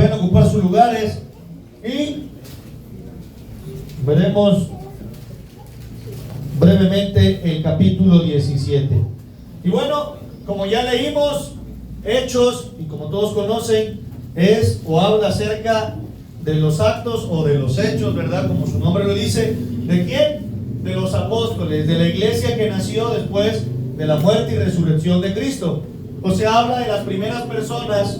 pueden ocupar sus lugares y veremos brevemente el capítulo 17. Y bueno, como ya leímos, Hechos, y como todos conocen, es o habla acerca de los actos o de los hechos, ¿verdad? Como su nombre lo dice. ¿De quién? De los apóstoles, de la iglesia que nació después de la muerte y resurrección de Cristo. O sea, habla de las primeras personas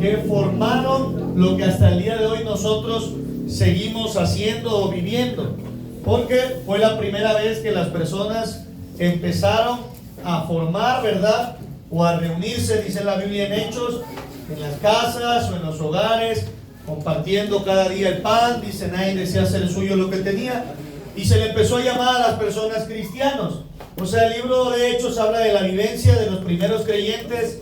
que formaron lo que hasta el día de hoy nosotros seguimos haciendo o viviendo, porque fue la primera vez que las personas empezaron a formar, ¿verdad? O a reunirse, dice la Biblia en Hechos, en las casas o en los hogares, compartiendo cada día el pan. Dice, nadie desea hacer suyo lo que tenía, y se le empezó a llamar a las personas cristianos. O sea, el libro de Hechos habla de la vivencia de los primeros creyentes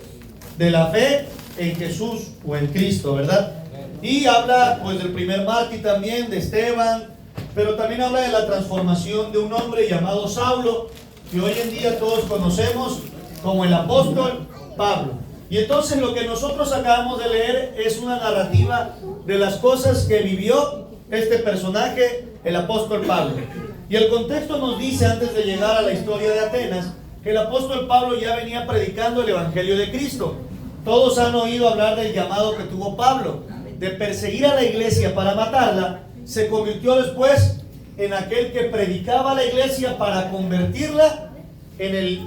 de la fe en Jesús o en Cristo, ¿verdad? Y habla pues del primer mártir también, de Esteban, pero también habla de la transformación de un hombre llamado Saulo, que hoy en día todos conocemos como el apóstol Pablo. Y entonces lo que nosotros acabamos de leer es una narrativa de las cosas que vivió este personaje, el apóstol Pablo. Y el contexto nos dice, antes de llegar a la historia de Atenas, que el apóstol Pablo ya venía predicando el evangelio de Cristo. Todos han oído hablar del llamado que tuvo Pablo, de perseguir a la iglesia para matarla. Se convirtió después en aquel que predicaba a la iglesia para convertirla en el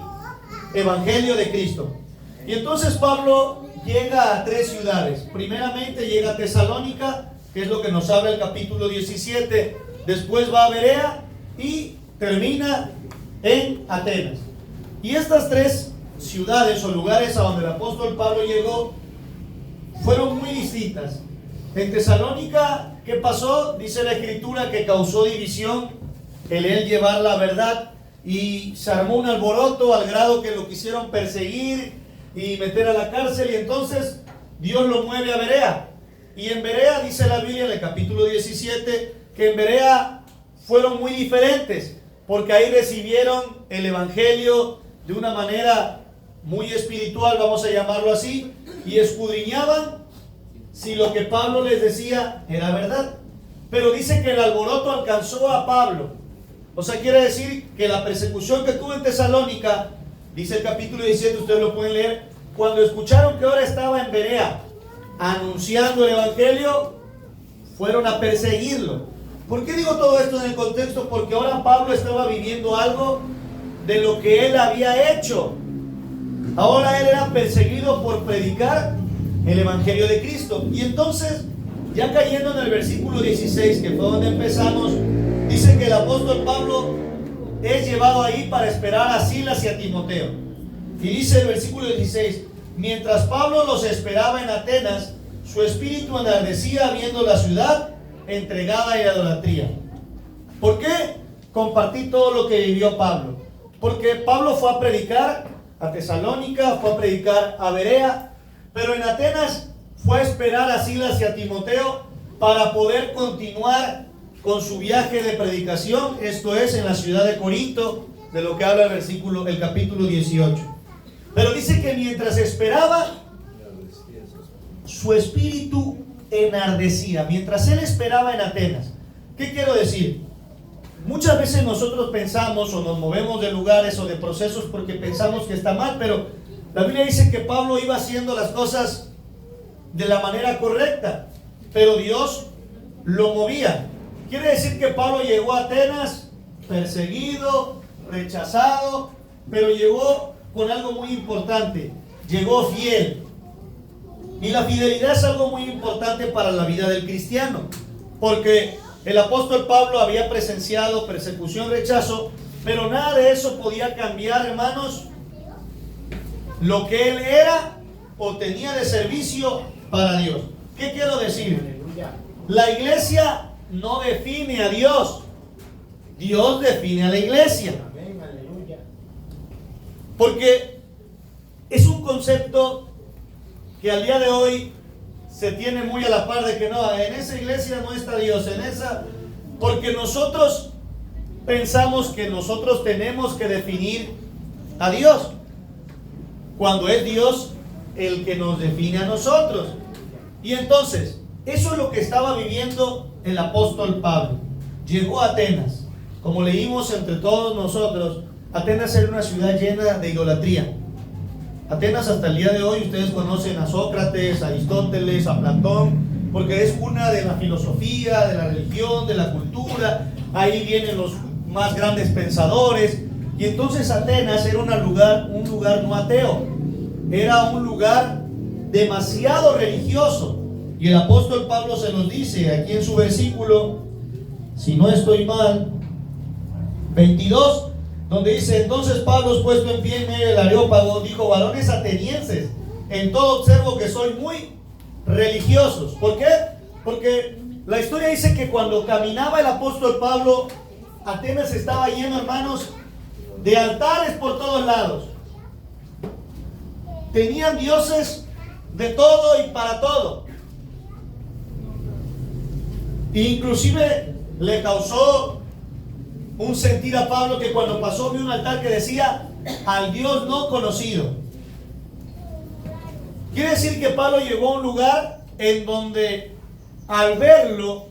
evangelio de Cristo. Y entonces Pablo llega a 3 ciudades. Primeramente llega a Tesalónica, que es lo que nos habla el capítulo 17. Después va a Berea y termina en Atenas. Y estas 3 ciudades o lugares a donde el apóstol Pablo llegó fueron muy distintas. En Tesalónica, ¿qué pasó? Dice la escritura que causó división el él llevar la verdad, y se armó un alboroto al grado que lo quisieron perseguir y meter a la cárcel. Y entonces Dios lo mueve a Berea, y en Berea dice la Biblia en el capítulo 17 que en Berea fueron muy diferentes, porque ahí recibieron el evangelio de una manera muy espiritual, vamos a llamarlo así, y escudriñaban si lo que Pablo les decía era verdad. Pero dice que el alboroto alcanzó a Pablo. O sea, quiere decir que la persecución que tuvo en Tesalónica, dice el capítulo 17, ustedes lo pueden leer, cuando escucharon que ahora estaba en Berea anunciando el evangelio, fueron a perseguirlo. ¿Por qué digo todo esto en el contexto? Porque ahora Pablo estaba viviendo algo de lo que él había hecho. Ahora él era perseguido por predicar el evangelio de Cristo. Y entonces, ya cayendo en el versículo 16, que fue donde empezamos, dice que el apóstol Pablo es llevado ahí para esperar a Silas y a Timoteo. Y dice el versículo 16, mientras Pablo los esperaba en Atenas, su espíritu enardecía viendo la ciudad entregada a la idolatría. ¿Por qué compartí todo lo que vivió Pablo? Porque Pablo fue a predicar a Tesalónica, fue a predicar a Berea, pero en Atenas fue a esperar a Silas y a Timoteo para poder continuar con su viaje de predicación, esto es en la ciudad de Corinto, de lo que habla el capítulo 18. Pero dice que mientras esperaba, su espíritu enardecía, mientras él esperaba en Atenas. ¿Qué quiero decir? Muchas veces nosotros pensamos o nos movemos de lugares o de procesos porque pensamos que está mal, pero la Biblia dice que Pablo iba haciendo las cosas de la manera correcta, pero Dios lo movía. Quiere decir que Pablo llegó a Atenas perseguido, rechazado, pero llegó con algo muy importante, llegó fiel. Y la fidelidad es algo muy importante para la vida del cristiano, porque el apóstol Pablo había presenciado persecución, rechazo, pero nada de eso podía cambiar, hermanos, lo que él era o tenía de servicio para Dios. ¿Qué quiero decir? La iglesia no define a Dios, Dios define a la iglesia. Porque es un concepto que al día de hoy se tiene muy a la par de que no, en esa iglesia no está Dios, en esa, porque nosotros pensamos que nosotros tenemos que definir a Dios, cuando es Dios el que nos define a nosotros. Y entonces, eso es lo que estaba viviendo el apóstol Pablo. Llegó a Atenas. Como leímos entre todos nosotros, Atenas era una ciudad llena de idolatría. Atenas hasta el día de hoy, ustedes conocen a Sócrates, a Aristóteles, a Platón, porque es una de la filosofía, de la religión, de la cultura. Ahí vienen los más grandes pensadores. Y entonces Atenas era un lugar no ateo, era un lugar demasiado religioso. Y el apóstol Pablo se nos dice aquí en su versículo, si no estoy mal, 22, donde dice: entonces Pablo, puesto en pie en medio del Areópago, dijo: varones atenienses, en todo observo que sois muy religiosos. ¿Por qué? Porque la historia dice que cuando caminaba el apóstol Pablo, Atenas estaba lleno, hermanos, de altares por todos lados. Tenían dioses de todo y para todo. Inclusive le causó un sentir a Pablo que cuando pasó vio un altar que decía: al Dios no conocido. Quiere decir que Pablo llegó a un lugar en donde al verlo,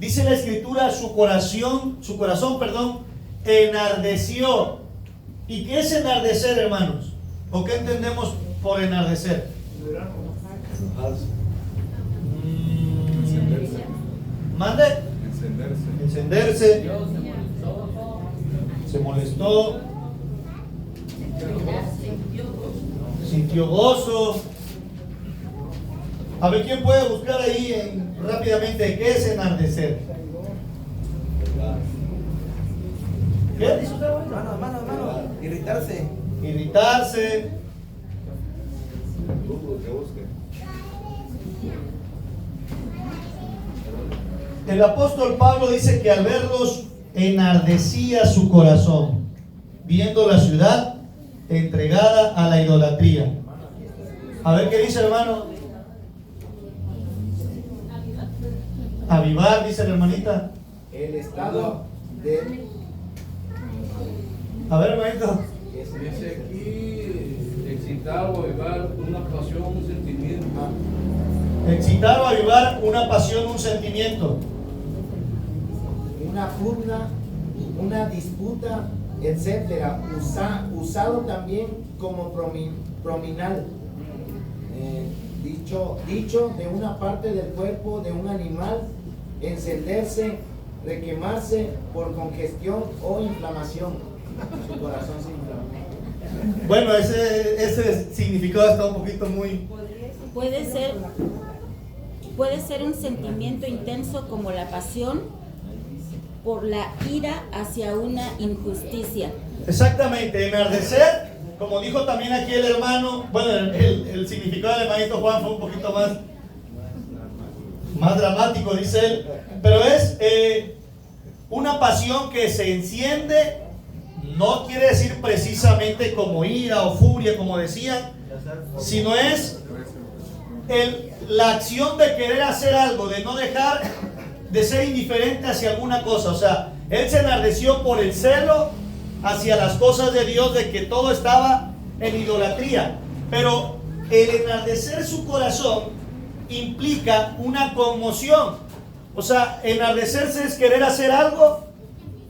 dice la escritura, su corazón, enardeció. ¿Y qué es enardecer, hermanos? ¿O qué entendemos por enardecer? ¿Mande? Encenderse. Se molestó. Sintió gozo. A ver, ¿quién puede buscar ahí rápidamente qué es enardecer? ¿Qué dice usted? Mano. Irritarse. Irritarse. El apóstol Pablo dice que al verlos enardecía su corazón, viendo la ciudad entregada a la idolatría. A ver qué dice, hermano. Avivar, dice la hermanita. El estado de... A ver, hermanito. Dice aquí, excitar o avivar una pasión, un sentimiento. Excitar o avivar una pasión, un sentimiento. Una pugna, una disputa, etcétera. Usado también como prominal. Dicho de una parte del cuerpo de un animal, encenderse, requemarse por congestión o inflamación. Su corazón se inflama. Bueno, ese significado está un poquito muy... Puede ser un sentimiento intenso como la pasión por la ira hacia una injusticia. Exactamente, enardecer, como dijo también aquí el hermano, bueno, el significado del hermanito Juan fue un poquito más dramático, dice él, pero es una pasión que se enciende. No quiere decir precisamente como ira o furia, como decían, sino es la acción de querer hacer algo, de no dejar de ser indiferente hacia alguna cosa. O sea, él se enardeció por el celo hacia las cosas de Dios, de que todo estaba en idolatría. Pero el enardecer su corazón implica una conmoción. O sea, enardecerse es querer hacer algo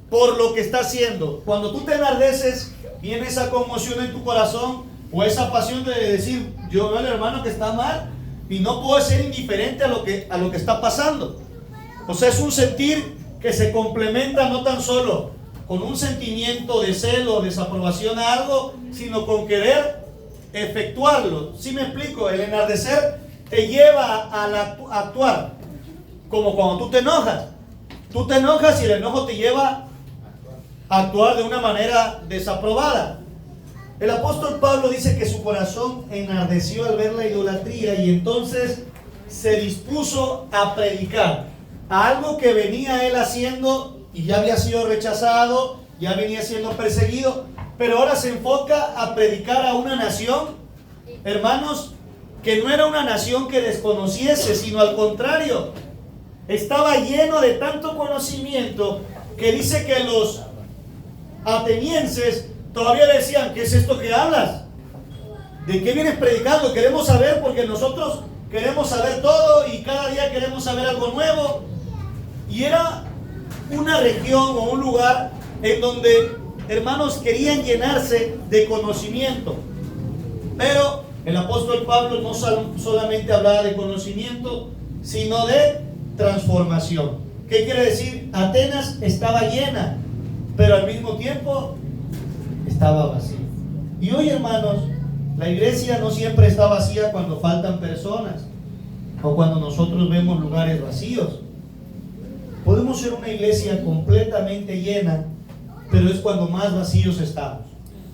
por lo que está haciendo. Cuando tú te enardeces, viene esa conmoción en tu corazón o esa pasión de decir: yo veo al hermano que está mal y no puedo ser indiferente a lo que está pasando. O sea, es un sentir que se complementa no tan solo con un sentimiento de celo o desaprobación a algo, sino con querer efectuarlo. ¿Sí me explico? El enardecer te lleva a actuar, como cuando tú te enojas. Tú te enojas y el enojo te lleva a actuar de una manera desaprobada. El apóstol Pablo dice que su corazón enardeció al ver la idolatría y entonces se dispuso a predicar a algo que venía él haciendo y ya había sido rechazado, ya venía siendo perseguido, pero ahora se enfoca a predicar a una nación, hermanos, que no era una nación que desconociese, sino al contrario, estaba lleno de tanto conocimiento que dice que los atenienses todavía decían: ¿qué es esto que hablas? ¿De qué vienes predicando? Queremos saber, porque nosotros queremos saber todo y cada día queremos saber algo nuevo. Y era una región o un lugar en donde, hermanos, querían llenarse de conocimiento. Pero el apóstol Pablo no solamente hablaba de conocimiento, sino de transformación. ¿Qué quiere decir? Atenas estaba llena, pero al mismo tiempo estaba vacía. Y hoy, hermanos, la iglesia no siempre está vacía cuando faltan personas o cuando nosotros vemos lugares vacíos. Podemos ser una iglesia completamente llena, pero es cuando más vacíos estamos.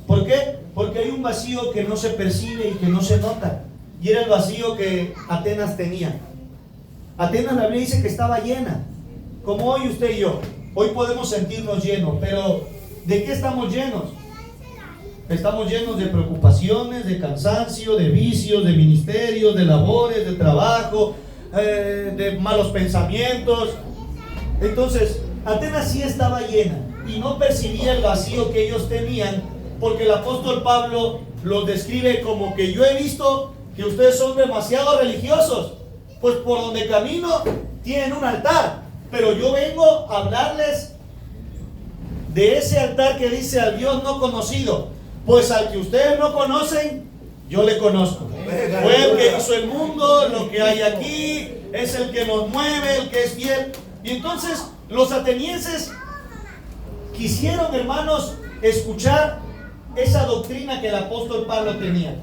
¿Por qué? Porque hay un vacío que no se percibe y que no se nota. Y era el vacío que Atenas tenía. Atenas, la Biblia dice que estaba llena, como hoy usted y yo. Hoy podemos sentirnos llenos, pero ¿de qué estamos llenos? Estamos llenos de preocupaciones, de cansancio, de vicios, de ministerios, de labores, de trabajo, de malos pensamientos. Entonces, Atenas sí estaba llena y no percibía el vacío que ellos tenían, porque el apóstol Pablo los describe como que yo he visto que ustedes son demasiado religiosos, pues por donde camino tienen un altar, pero yo vengo a hablarles de ese altar que dice al Dios no conocido, pues al que ustedes no conocen, yo le conozco. Fue el que hizo el mundo, lo que hay aquí, es el que nos mueve, el que es fiel. Y entonces los atenienses quisieron, hermanos, escuchar esa doctrina que el apóstol Pablo tenía.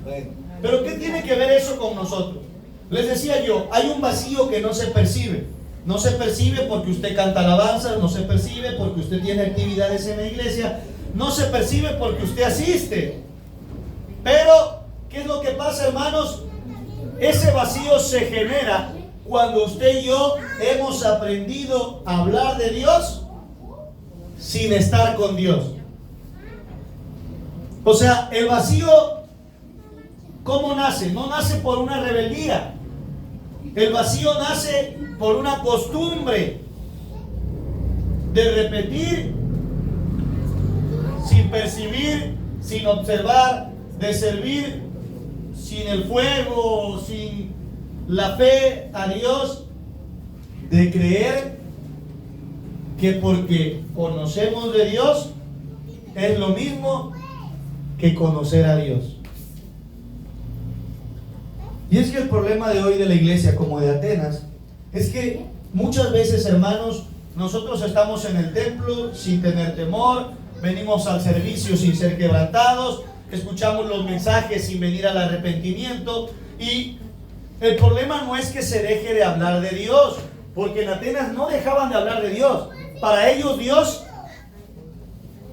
Pero ¿qué tiene que ver eso con nosotros? Les decía yo, hay un vacío que no se percibe. No se percibe porque usted canta alabanzas, no se percibe porque usted tiene actividades en la iglesia, no se percibe porque usted asiste. Pero, ¿qué es lo que pasa, hermanos? Ese vacío se genera cuando usted y yo hemos aprendido a hablar de Dios sin estar con Dios. O sea, el vacío, ¿cómo nace? No nace por una rebeldía. El vacío nace por una costumbre de repetir sin percibir, sin observar, de servir sin el fuego, sin la fe a Dios, de creer que porque conocemos de Dios es lo mismo que conocer a Dios. Y es que el problema de hoy de la iglesia como de Atenas es que muchas veces, hermanos, nosotros estamos en el templo sin tener temor, venimos al servicio sin ser quebrantados, escuchamos los mensajes sin venir al arrepentimiento, y el problema no es que se deje de hablar de Dios, porque en Atenas no dejaban de hablar de Dios. Para ellos Dios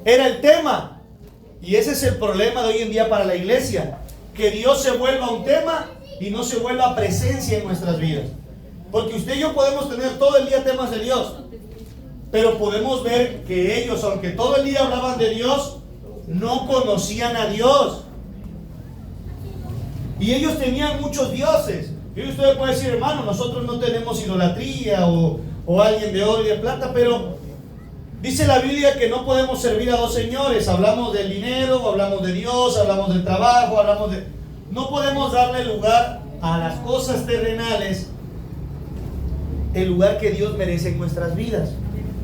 era el tema, y ese es el problema de hoy en día para la iglesia, que Dios se vuelva un tema y no se vuelva presencia en nuestras vidas. Porque usted y yo podemos tener todo el día temas de Dios, pero podemos ver que ellos, aunque todo el día hablaban de Dios, no conocían a Dios. Y ellos tenían muchos dioses. Y usted puede decir, hermano, nosotros no tenemos idolatría o alguien de oro y de plata, pero dice la Biblia que no podemos servir a dos señores. Hablamos del dinero, hablamos de Dios, hablamos del trabajo, no podemos darle lugar a las cosas terrenales el lugar que Dios merece en nuestras vidas.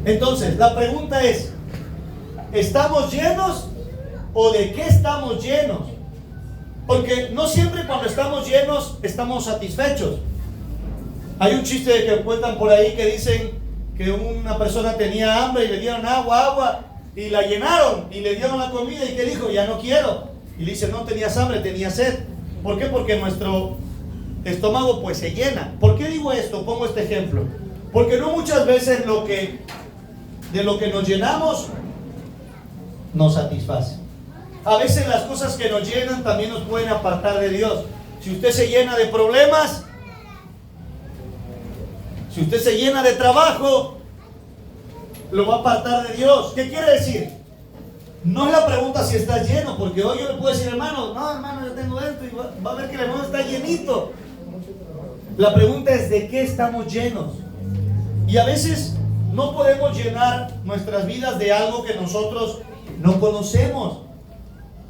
Entonces, la pregunta es, ¿estamos llenos o de qué estamos llenos? Porque no siempre cuando estamos llenos estamos satisfechos. Hay un chiste que cuentan por ahí que dicen que una persona tenía hambre y le dieron agua y la llenaron y le dieron la comida, y que dijo, ya no quiero. Y le dice, no tenías hambre, tenías sed. ¿Por qué? Porque nuestro estómago pues se llena. ¿Por qué digo esto? Pongo este ejemplo. Porque no muchas veces de lo que nos llenamos nos satisface. A veces las cosas que nos llenan también nos pueden apartar de Dios. Si usted se llena de problemas, si usted se llena de trabajo, lo va a apartar de Dios. ¿Qué quiere decir? No es la pregunta si estás lleno, porque hoy yo le puedo decir, hermano, no, hermano, yo tengo esto, y va a ver que el hermano está llenito. La pregunta es, ¿de qué estamos llenos? Y a veces no podemos llenar nuestras vidas de algo que nosotros no conocemos.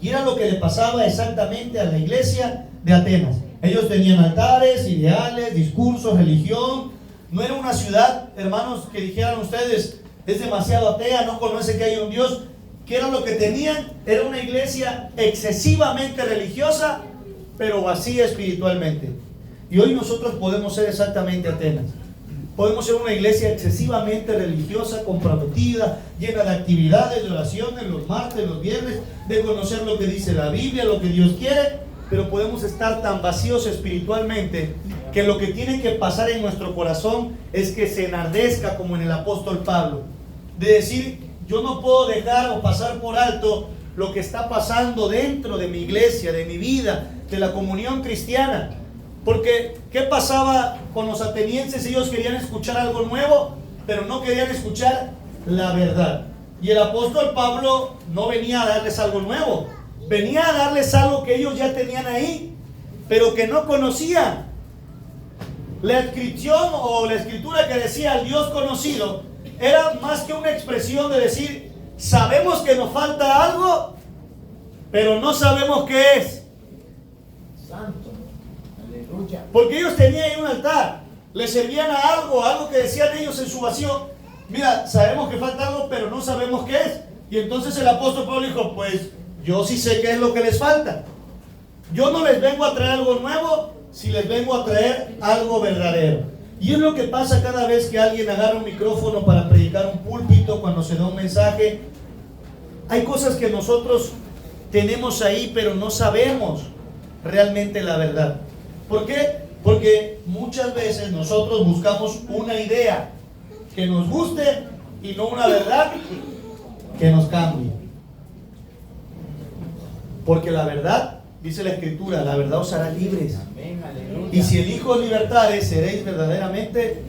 Y era lo que le pasaba exactamente a la iglesia de Atenas. Ellos tenían altares, ideales, discursos, religión. No era una ciudad, hermanos, que dijeran ustedes, es demasiado atea, no conoce que hay un Dios. ¿Qué era lo que tenían? Era una iglesia excesivamente religiosa, pero vacía espiritualmente. Y hoy nosotros podemos ser exactamente Atenas. Podemos ser una iglesia excesivamente religiosa, comprometida, llena de actividades, de oraciones, los martes, los viernes, de conocer lo que dice la Biblia, lo que Dios quiere, pero podemos estar tan vacíos espiritualmente que lo que tiene que pasar en nuestro corazón es que se enardezca, como en el apóstol Pablo, de decir, yo no puedo dejar o pasar por alto lo que está pasando dentro de mi iglesia, de mi vida, de la comunión cristiana. Porque, ¿qué pasaba con los atenienses? Ellos querían escuchar algo nuevo, pero no querían escuchar la verdad. Y el apóstol Pablo no venía a darles algo nuevo, venía a darles algo que ellos ya tenían ahí, pero que no conocían. La inscripción o la escritura que decía el Dios conocido era más que una expresión de decir, sabemos que nos falta algo, pero no sabemos qué es. Santo. Aleluya. Porque ellos tenían ahí un altar, le servían a algo que decían ellos en su vacío. Mira, sabemos que falta algo, pero no sabemos qué es. Y entonces el apóstol Pablo dijo, pues yo sí sé qué es lo que les falta. Yo no les vengo a traer algo nuevo, si les vengo a traer algo verdadero. Y es lo que pasa cada vez que alguien agarra un micrófono para predicar un púlpito, cuando se da un mensaje. Hay cosas que nosotros tenemos ahí, pero no sabemos realmente la verdad. ¿Por qué? Porque muchas veces nosotros buscamos una idea que nos guste y no una verdad que nos cambie. Porque la verdad, dice la Escritura, la verdad os hará libres. Amén, aleluya. Y si el Hijo os libertare, seréis verdaderamente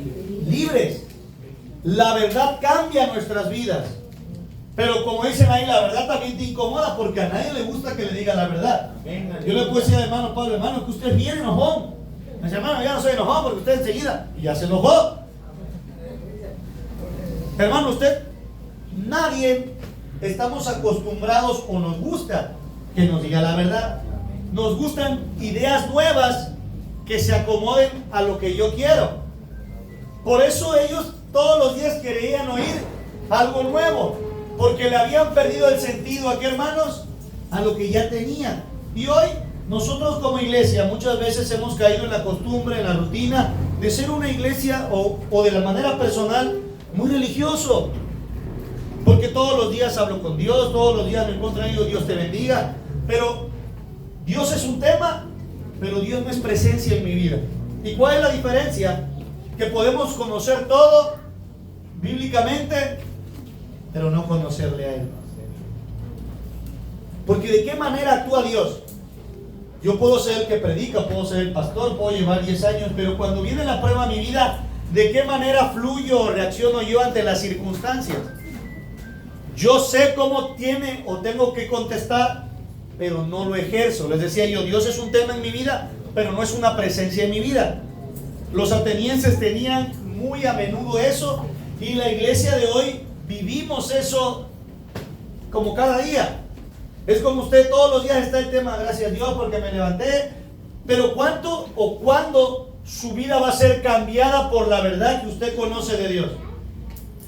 libres. La verdad cambia nuestras vidas. Pero como dicen ahí, la verdad también te incomoda, porque a nadie le gusta que le diga la verdad. Amén, aleluya. Yo le puedo decir al hermano Pablo, hermano, que usted es bien enojón. Me dice, hermano, ya no soy enojón porque usted enseguida, y ya se enojó. Hermano, nadie estamos acostumbrados o nos gusta que nos diga la verdad. Nos gustan ideas nuevas que se acomoden a lo que yo quiero. Por eso ellos todos los días querían oír algo nuevo, porque le habían perdido el sentido aquí, hermanos, a lo que ya tenían. Y hoy nosotros como iglesia muchas veces hemos caído en la costumbre, en la rutina de ser una iglesia o de la manera personal muy religioso, porque todos los días hablo con Dios, todos los días me encuentro y digo Dios te bendiga, pero Dios es un tema, pero Dios no es presencia en mi vida. ¿Y cuál es la diferencia? Que podemos conocer todo bíblicamente, pero no conocerle a Él. Porque ¿de qué manera actúa Dios? Yo puedo ser el que predica, puedo ser el pastor, puedo llevar 10 años, pero cuando viene la prueba a mi vida, ¿de qué manera fluyo o reacciono yo ante las circunstancias? Yo sé cómo tiene o tengo que contestar, pero no lo ejerzo. Les decía yo, Dios es un tema en mi vida, pero no es una presencia en mi vida. Los atenienses tenían muy a menudo eso, y la iglesia de hoy vivimos eso como cada día. Es como usted, todos los días está el tema, gracias a Dios porque me levanté, pero ¿cuánto o cuándo su vida va a ser cambiada por la verdad que usted conoce de Dios?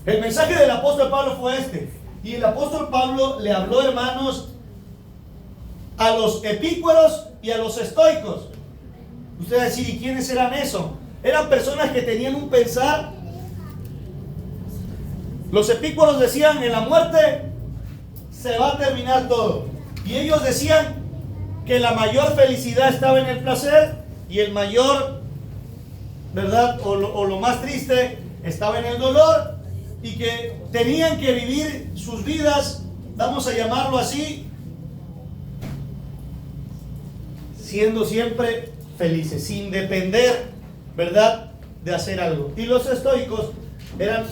El mensaje del apóstol Pablo fue este, y el apóstol Pablo le habló, hermanos, a los epícuros y a los estoicos. Usted va a decir, ¿y quiénes eran eso? Eran personas que tenían un pensar. Los epícuros decían, en la muerte se va a terminar todo. Y ellos decían que la mayor felicidad estaba en el placer, y el mayor, ¿verdad? O lo más triste estaba en el dolor, y que tenían que vivir sus vidas, vamos a llamarlo así, siendo siempre felices, sin depender, ¿verdad?, de hacer algo. Y los estoicos eran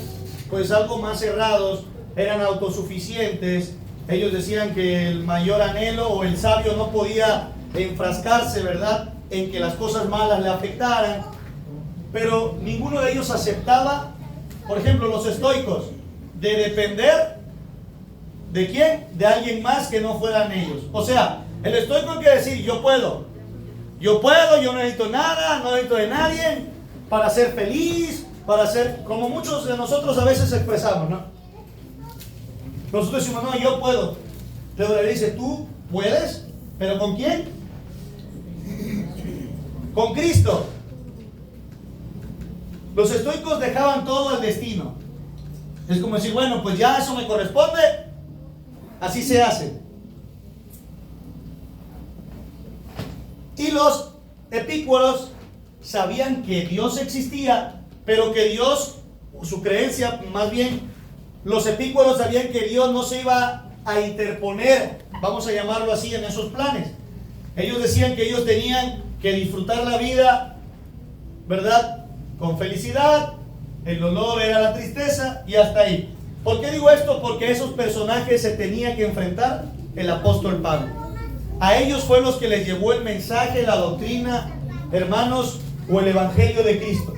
pues algo más cerrados, eran autosuficientes. Ellos decían que el mayor anhelo o el sabio no podía enfrascarse, ¿verdad?, en que las cosas malas le afectaran. Pero ninguno de ellos aceptaba, por ejemplo, los estoicos, de depender ¿de quién? De alguien más que no fueran ellos. O sea, el estoico quiere decir, yo puedo Yo puedo, yo no necesito nada, no necesito de nadie para ser feliz, para ser, como muchos de nosotros a veces expresamos, ¿no? Nosotros decimos, no, yo puedo. Pero le dice, tú puedes, pero ¿con quién? Con Cristo. Los estoicos dejaban todo al destino. Es como decir, bueno, pues ya eso me corresponde, así se hace. Y los epicúreos sabían que Dios existía, pero que Dios, su creencia más bien, los epicúreos sabían que Dios no se iba a interponer, vamos a llamarlo así, en esos planes. Ellos decían que ellos tenían que disfrutar la vida, ¿verdad?, con felicidad, el dolor era la tristeza y hasta ahí. ¿Por qué digo esto? Porque esos personajes se tenía que enfrentar el apóstol Pablo. A ellos fue los que les llevó el mensaje, la doctrina, hermanos, o el evangelio de Cristo.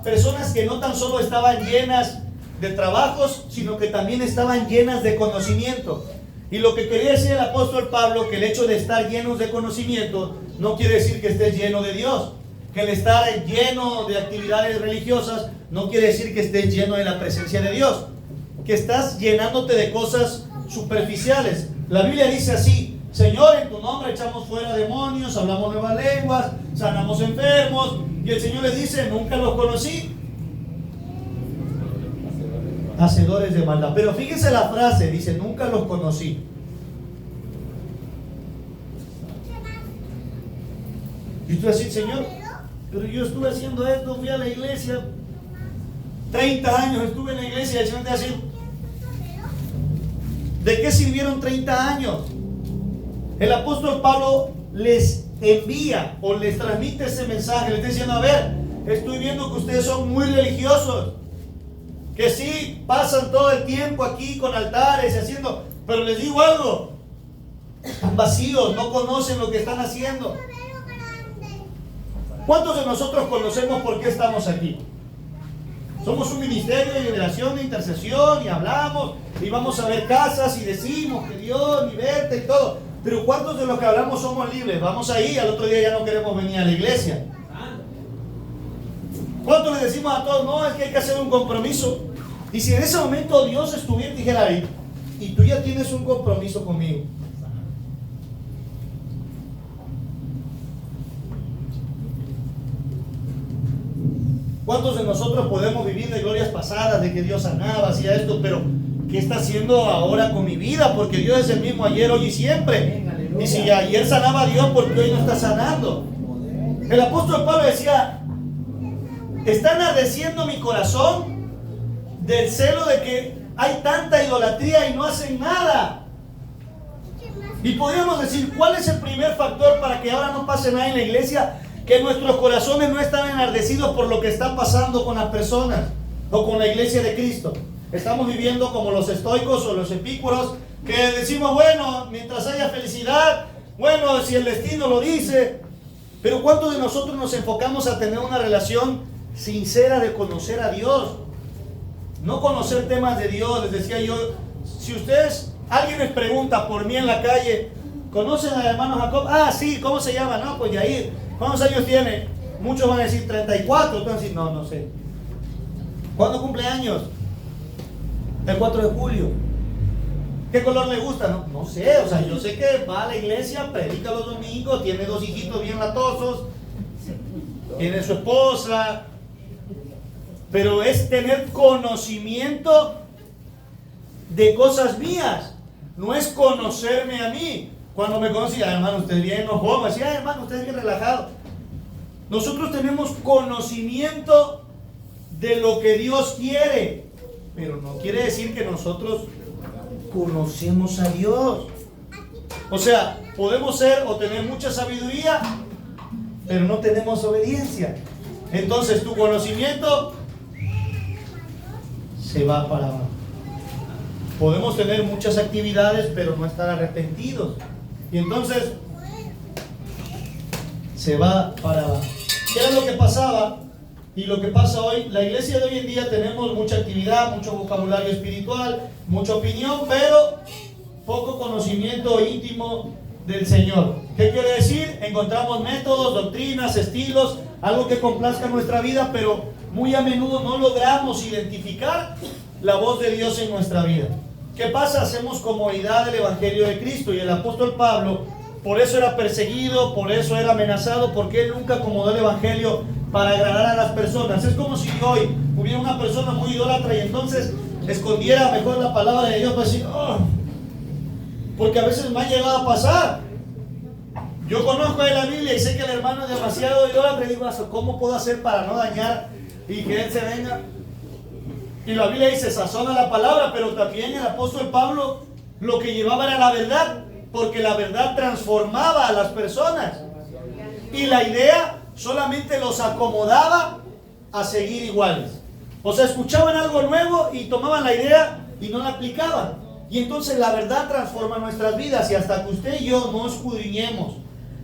Personas que no tan solo estaban llenas de trabajos, sino que también estaban llenas de conocimiento. Y lo que quería decir el apóstol Pablo, que el hecho de estar llenos de conocimiento no quiere decir que estés lleno de Dios. Que el estar lleno de actividades religiosas no quiere decir que estés lleno de la presencia de Dios. Que estás llenándote de cosas superficiales. La Biblia dice así: Señor, en tu nombre echamos fuera demonios, hablamos nuevas lenguas, sanamos enfermos. Y el Señor les dice, nunca los conocí. Hacedores de maldad. Pero fíjense la frase, dice, nunca los conocí. Y tú decís, Señor, pero yo estuve haciendo esto, fui a la iglesia, 30 años estuve en la iglesia. El Señor te dice, ¿de qué sirvieron 30 años? El apóstol Pablo les envía o les transmite ese mensaje. Le está diciendo, a ver, estoy viendo que ustedes son muy religiosos, que sí pasan todo el tiempo aquí con altares y haciendo, pero les digo algo, están vacíos, no conocen lo que están haciendo. ¿Cuántos de nosotros conocemos por qué estamos aquí? Somos un ministerio de liberación, de intercesión, y hablamos, y vamos a ver casas, y decimos que Dios liberte y todo. Pero ¿cuántos de los que hablamos somos libres? Vamos ahí, al otro día ya no queremos venir a la iglesia. ¿Cuántos le decimos a todos, no, es que hay que hacer un compromiso? Y si en ese momento Dios estuviera y dijera, y tú ya tienes un compromiso conmigo. ¿Cuántos de nosotros podemos vivir de glorias pasadas, de que Dios sanaba, hacía esto, pero ¿qué está haciendo ahora con mi vida? Porque Dios es el mismo ayer, hoy y siempre. Y si ayer sanaba a Dios, ¿por qué hoy no está sanando? El apóstol Pablo decía, está enardeciendo mi corazón del celo de que hay tanta idolatría y no hacen nada. Y podríamos decir, ¿cuál es el primer factor para que ahora no pase nada en la iglesia? Que nuestros corazones no están enardecidos por lo que está pasando con las personas o con la iglesia de Cristo. Estamos viviendo como los estoicos o los epicúreos, que decimos, bueno, mientras haya felicidad, bueno, si el destino lo dice. Pero ¿cuántos de nosotros nos enfocamos a tener una relación sincera de conocer a Dios? No conocer temas de Dios. Les decía yo, si ustedes, alguien les pregunta por mí en la calle, ¿conocen al hermano Jacob? Ah, sí, ¿cómo se llama? No, pues Yair. ¿Cuántos años tiene? Muchos van a decir 34, otros van a decir, no sé. ¿Cuándo cumple años? El 4 de julio. ¿Qué color le gusta? No sé, o sea, yo sé que va a la iglesia, predica los domingos, tiene 2 hijitos bien latosos, tiene su esposa, pero es tener conocimiento de cosas mías, no es conocerme a mí. Cuando me conocía, hermano, usted es bien enojón, me decía, hermano, usted es bien relajado. Nosotros tenemos conocimiento de lo que Dios quiere, pero no quiere decir que nosotros conocemos a Dios. O sea, podemos ser o tener mucha sabiduría, pero no tenemos obediencia. Entonces tu conocimiento se va para abajo. Podemos tener muchas actividades, pero no estar arrepentidos. Y entonces se va para abajo. ¿Qué era lo que pasaba? Y lo que pasa hoy, la iglesia de hoy en día tenemos mucha actividad, mucho vocabulario espiritual, mucha opinión, pero poco conocimiento íntimo del Señor. ¿Qué quiere decir? Encontramos métodos, doctrinas, estilos, algo que complazca nuestra vida, pero muy a menudo no logramos identificar la voz de Dios en nuestra vida. ¿Qué pasa? Hacemos comodidad del Evangelio de Cristo, y el apóstol Pablo por eso era perseguido, por eso era amenazado, porque él nunca acomodó el Evangelio para agradar a las personas. Es como si hoy hubiera una persona muy idólatra y entonces escondiera mejor la palabra de Dios para decir, oh, porque a veces me ha llegado a pasar. Yo conozco de la Biblia y sé que el hermano es demasiado idólatra y digo, ¿cómo puedo hacer para no dañar y que él se venga? Y la Biblia dice, sazona la palabra, pero también el apóstol Pablo lo que llevaba era la verdad, porque la verdad transformaba a las personas. Y la idea solamente los acomodaba a seguir iguales. O sea, escuchaban algo nuevo y tomaban la idea y no la aplicaban. Y entonces la verdad transforma nuestras vidas, y hasta que usted y yo no escudriñemos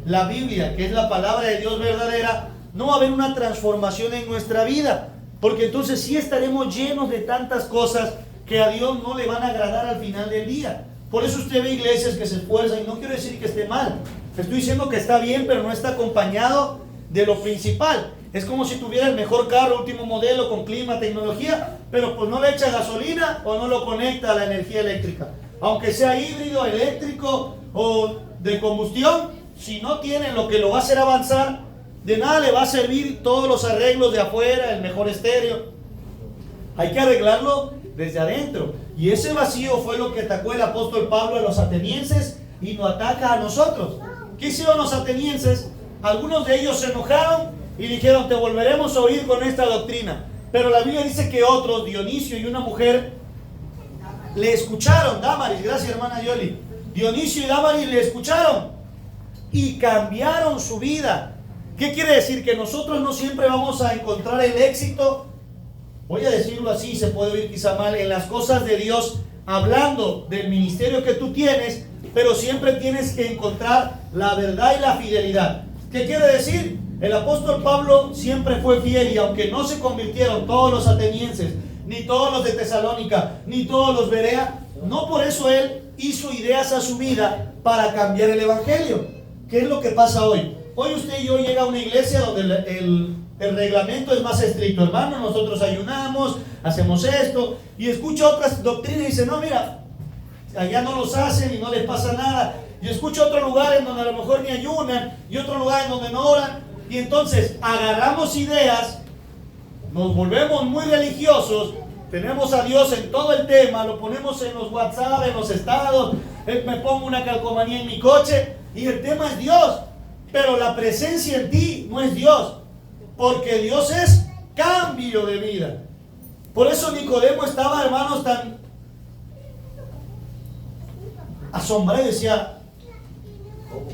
la Biblia, que es la palabra de Dios verdadera, no va a haber una transformación en nuestra vida, porque entonces sí estaremos llenos de tantas cosas que a Dios no le van a agradar al final del día. Por eso usted ve iglesias que se esfuerzan, y no quiero decir que esté mal, estoy diciendo que está bien, pero no está acompañado de lo principal. Es como si tuviera el mejor carro, último modelo, con clima, tecnología, pero pues no le echa gasolina o no lo conecta a la energía eléctrica. Aunque sea híbrido, eléctrico o de combustión, si no tiene lo que lo va a hacer avanzar, de nada le va a servir todos los arreglos de afuera, el mejor estéreo. Hay que arreglarlo desde adentro. Y ese vacío fue lo que atacó el apóstol Pablo a los atenienses y nos ataca a nosotros. ¿Qué hicieron los atenienses? Algunos de ellos se enojaron y dijeron, te volveremos a oír con esta doctrina. Pero la Biblia dice que otros, Dionisio y una mujer, le escucharon. Damaris, gracias hermana Yoli. Dionisio y Damaris le escucharon y cambiaron su vida. ¿Qué quiere decir? Que nosotros no siempre vamos a encontrar el éxito, voy a decirlo así, se puede oír quizá mal, en las cosas de Dios, hablando del ministerio que tú tienes, pero siempre tienes que encontrar la verdad y la fidelidad. ¿Qué quiere decir? El apóstol Pablo siempre fue fiel, y aunque no se convirtieron todos los atenienses, ni todos los de Tesalónica, ni todos los Berea, no por eso él hizo ideas a su vida para cambiar el evangelio. ¿Qué es lo que pasa hoy? Hoy usted y yo llega a una iglesia donde el reglamento es más estricto. Hermano, nosotros ayunamos, hacemos esto, y escucha otras doctrinas y dice, no, mira, allá no los hacen y no les pasa nada. Y escucho otro lugar en donde a lo mejor ni ayunan, y otro lugar en donde no oran. Y entonces agarramos ideas, nos volvemos muy religiosos, tenemos a Dios en todo el tema, lo ponemos en los WhatsApp, en los estados, me pongo una calcomanía en mi coche, y el tema es Dios. Pero la presencia en ti no es Dios, porque Dios es cambio de vida. Por eso Nicodemo estaba, hermanos, tan asombrado y decía,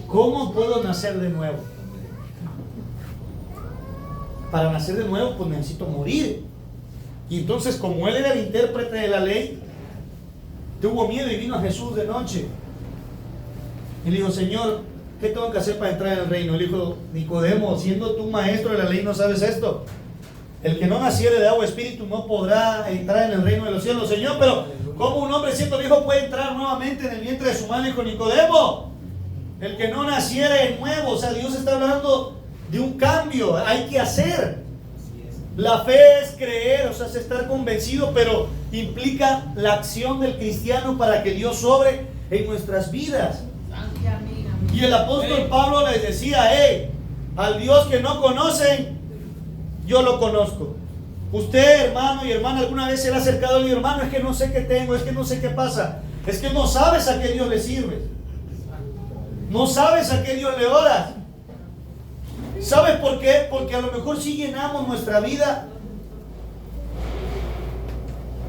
¿cómo puedo nacer de nuevo? Para nacer de nuevo, pues necesito morir. Y entonces, como él era el intérprete de la ley, tuvo miedo y vino a Jesús de noche. Y le dijo, Señor, ¿qué tengo que hacer para entrar en el reino? Le dijo, Nicodemo, siendo tú maestro de la ley, ¿no sabes esto? El que no naciere de agua y espíritu no podrá entrar en el reino de los cielos. Señor, pero ¿cómo un hombre siendo viejo puede entrar nuevamente en el vientre de su madre? Dijo Nicodemo, el que no naciere de nuevo. O sea, Dios está hablando de un cambio, hay que hacer. La fe es creer, o sea, es estar convencido, pero implica la acción del cristiano para que Dios sobre en nuestras vidas. Y el apóstol Pablo les decía, al Dios que no conocen, yo lo conozco. Usted, hermano y hermana, alguna vez se le ha acercado y le dijo, hermano, es que no sé qué tengo, es que no sé qué pasa, es que no sabes a qué Dios le sirve, no sabes a qué Dios le oras. ¿Sabes por qué? Porque a lo mejor sí llenamos nuestra vida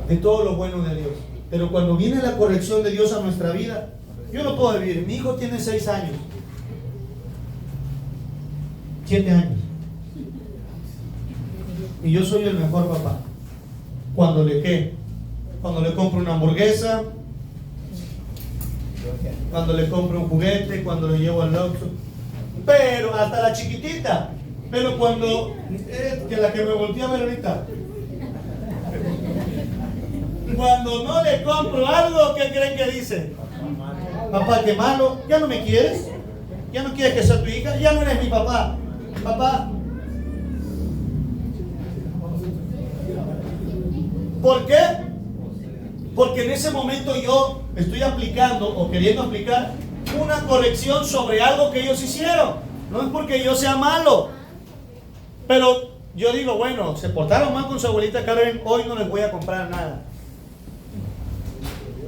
de todo lo bueno de Dios, pero cuando viene la corrección de Dios a nuestra vida, yo no puedo vivir. Mi hijo tiene 6 años, 7 años, y yo soy el mejor papá. Cuando le compro una hamburguesa, cuando le compro un juguete, cuando le llevo al Oxxo, pero hasta la chiquitita. Pero cuando que la que me volteé a ver ahorita, cuando no le compro algo, ¿qué creen que dice? Papá, qué malo, ya no me quieres, ya no quieres que sea tu hija, ya no eres mi papá. Papá. ¿Por qué? Porque en ese momento yo estoy aplicando o queriendo aplicar una corrección sobre algo que ellos hicieron. No es porque yo sea malo, pero yo digo, bueno, se portaron mal con su abuelita Karen, hoy no les voy a comprar nada.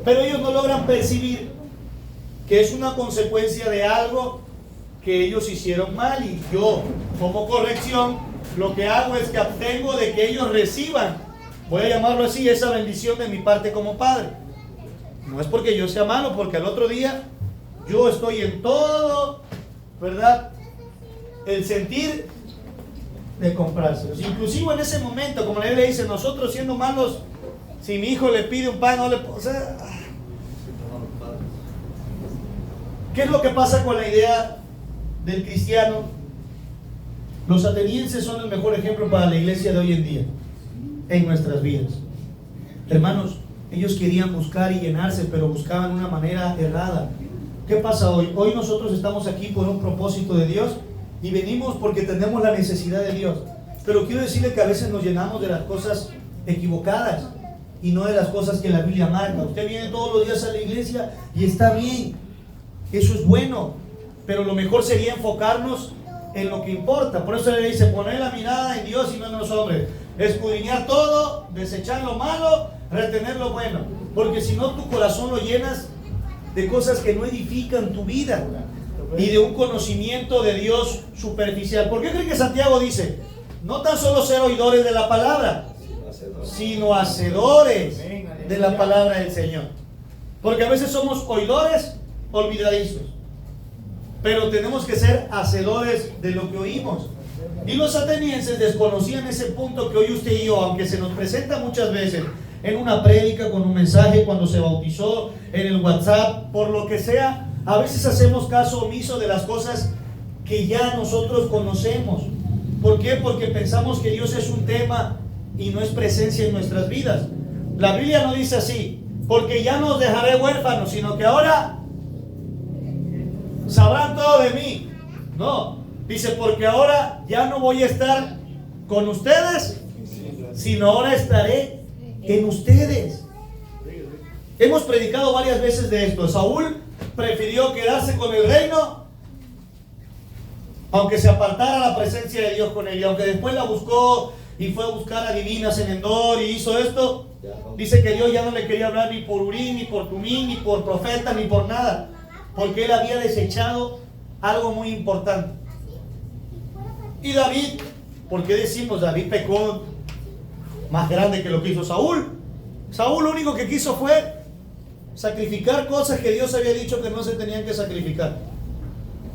Pero ellos no logran percibir que es una consecuencia de algo que ellos hicieron mal, y yo, como corrección, lo que hago es que abstengo de que ellos reciban, voy a llamarlo así, esa bendición de mi parte como padre. No es porque yo sea malo, porque al otro día yo estoy en todo, ¿verdad?, el sentir de comprárselos. Inclusive en ese momento, como la Biblia dice, nosotros siendo malos, si mi hijo le pide un pan, no le puedo, o sea, ¿qué es lo que pasa con la idea del cristiano? Los atenienses son el mejor ejemplo para la iglesia de hoy en día, en nuestras vidas. Hermanos, ellos querían buscar y llenarse, pero buscaban una manera errada. ¿Qué pasa hoy? Hoy nosotros estamos aquí por un propósito de Dios y venimos porque tenemos la necesidad de Dios. Pero quiero decirle que a veces nos llenamos de las cosas equivocadas y no de las cosas que la Biblia marca. Usted viene todos los días a la iglesia y está bien, eso es bueno, pero lo mejor sería enfocarnos en lo que importa. Por eso le dice, poner la mirada en Dios y no en los hombres, escudriñar todo, desechar lo malo, retener lo bueno, porque si no, tu corazón lo llenas de cosas que no edifican tu vida y de un conocimiento de Dios superficial. ¿Por qué creen que Santiago dice, no tan solo ser oidores de la palabra, sino hacedores de la palabra del Señor? Porque a veces somos oidores olvidadizos, pero tenemos que ser hacedores de lo que oímos. Y los atenienses desconocían ese punto que hoy usted y yo, aunque se nos presenta muchas veces en una prédica, con un mensaje, cuando se bautizó, en el WhatsApp, por lo que sea, a veces hacemos caso omiso de las cosas que ya nosotros conocemos. ¿Por qué? Porque pensamos que Dios es un tema y no es presencia en nuestras vidas. La Biblia no dice así, porque ya no os dejaré huérfanos, sino que ahora sabrán todo de mí. No, dice, porque ahora ya no voy a estar con ustedes, sino ahora estaré en ustedes. Hemos predicado varias veces de esto. Saúl prefirió quedarse con el reino, aunque se apartara la presencia de Dios con él, y aunque después la buscó y fue a buscar a divinas en Endor y hizo esto. Dice que Dios ya no le quería hablar ni por Urim, ni por Tumim, ni por profeta, ni por nada, porque él había desechado algo muy importante. Y David, ¿por qué decimos David pecó más grande que lo que hizo Saúl? Saúl lo único que quiso fue sacrificar cosas que Dios había dicho que no se tenían que sacrificar.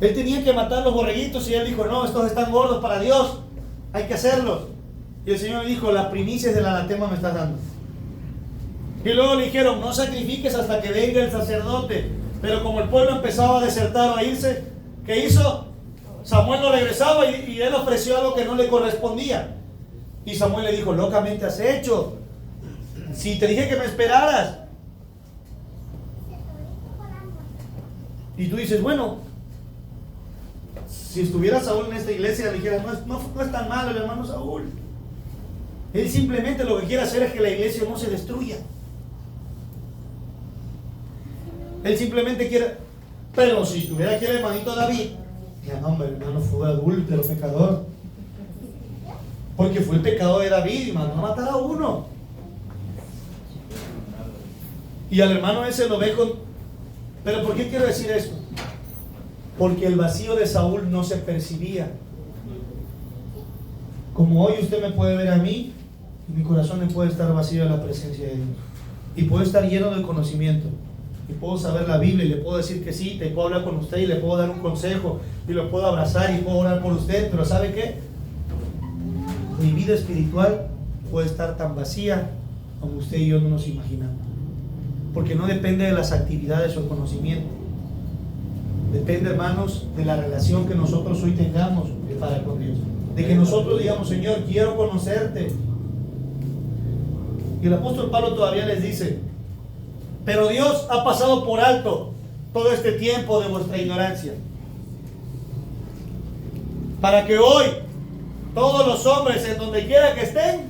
Él tenía que matar los borreguitos y él dijo, no, estos están gordos para Dios, hay que hacerlos. Y el Señor le dijo, las primicias del anatema me estás dando. Y luego le dijeron, no sacrifiques hasta que venga el sacerdote. Pero como el pueblo empezaba a desertar o a irse, ¿qué hizo? Samuel no regresaba y él ofreció algo que no le correspondía. Y Samuel le dijo, locamente has hecho. Si te dije que me esperaras. Y tú dices, bueno, si estuviera Saúl en esta iglesia, le dijeras, no es tan malo el hermano Saúl. Él simplemente lo que quiere hacer es que la iglesia no se destruya. Él simplemente quiere. Pero si estuviera aquí el hermanito David, ya no, hombre, hermano, fue adúltero, pecador. Porque fue el pecado de David y mandó a matar a uno. Y al hermano ese lo ve con. Pero ¿por qué quiero decir esto? Porque el vacío de Saúl no se percibía. Como hoy usted me puede ver a mí, mi corazón me puede estar vacío de la presencia de Dios. Y puedo estar lleno de conocimiento. Y puedo saber la Biblia y le puedo decir que sí, te puedo hablar con usted y le puedo dar un consejo y lo puedo abrazar y puedo orar por usted. Pero ¿sabe qué? Mi vida espiritual puede estar tan vacía como usted y yo no nos imaginamos. Porque no depende de las actividades o el conocimiento. Depende, hermanos, de la relación que nosotros hoy tengamos para con Dios. De que nosotros digamos, Señor, quiero conocerte. Y el apóstol Pablo todavía les dice, pero Dios ha pasado por alto todo este tiempo de vuestra ignorancia. Para que hoy todos los hombres, en donde quiera que estén,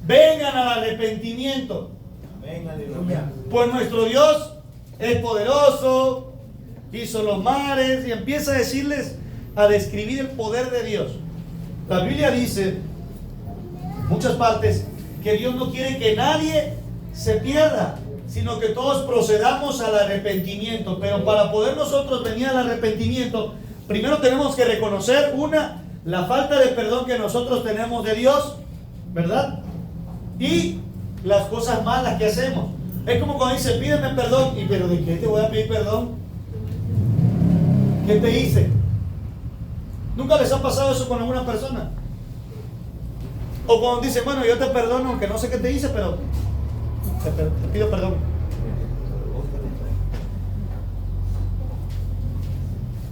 vengan al arrepentimiento. Amén, aleluya. Pues nuestro Dios es poderoso, hizo los mares, y empieza a decirles, a describir el poder de Dios. La Biblia dice, en muchas partes, que Dios no quiere que nadie se pierda, sino que todos procedamos al arrepentimiento. Pero para poder nosotros venir al arrepentimiento, primero tenemos que reconocer la falta de perdón que nosotros tenemos de Dios, ¿verdad? Y las cosas malas que hacemos. Es como cuando dice, pídeme perdón. ¿Y pero de qué te voy a pedir perdón? ¿Qué te hice? ¿Nunca les ha pasado eso con alguna persona? O cuando dice, bueno, yo te perdono, aunque no sé qué te hice, pero te pido perdón.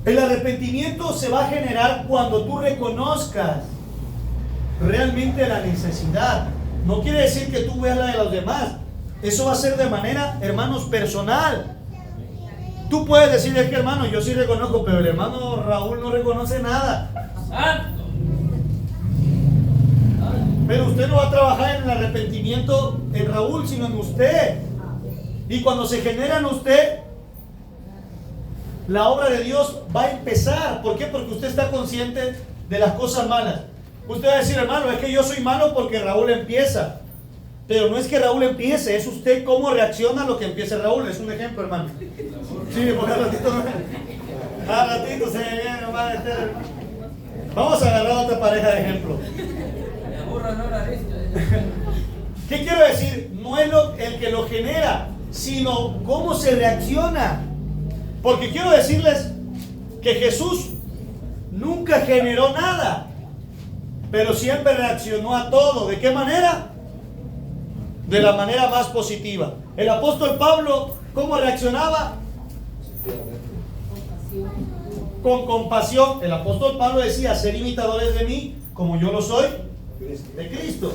El arrepentimiento se va a generar cuando tú reconozcas realmente la necesidad. No quiere decir que tú veas la de los demás. Eso va a ser de manera, hermanos, personal. Tú puedes decir, es que hermano, yo sí reconozco, pero el hermano Raúl no reconoce nada. Pero usted no va a trabajar en el arrepentimiento en Raúl, sino en usted. Y cuando se genera en usted, la obra de Dios va a empezar. ¿Por qué? Porque usted está consciente de las cosas malas. Usted va a decir, hermano, es que yo soy malo porque Raúl empieza. Pero no es que Raúl empiece, es usted cómo reacciona a lo que empiece Raúl. Es un ejemplo, hermano. Sí, porque al ratito se viene, hermano. Vamos a agarrar a otra pareja de ejemplo. ¿Qué quiero decir? No es el que lo genera, sino cómo se reacciona. Porque quiero decirles que Jesús nunca generó nada, pero siempre reaccionó a todo. ¿De qué manera? De la manera más positiva. El apóstol Pablo, ¿cómo reaccionaba? Con compasión. El apóstol Pablo decía, ser imitadores de mí, como yo lo soy de Cristo.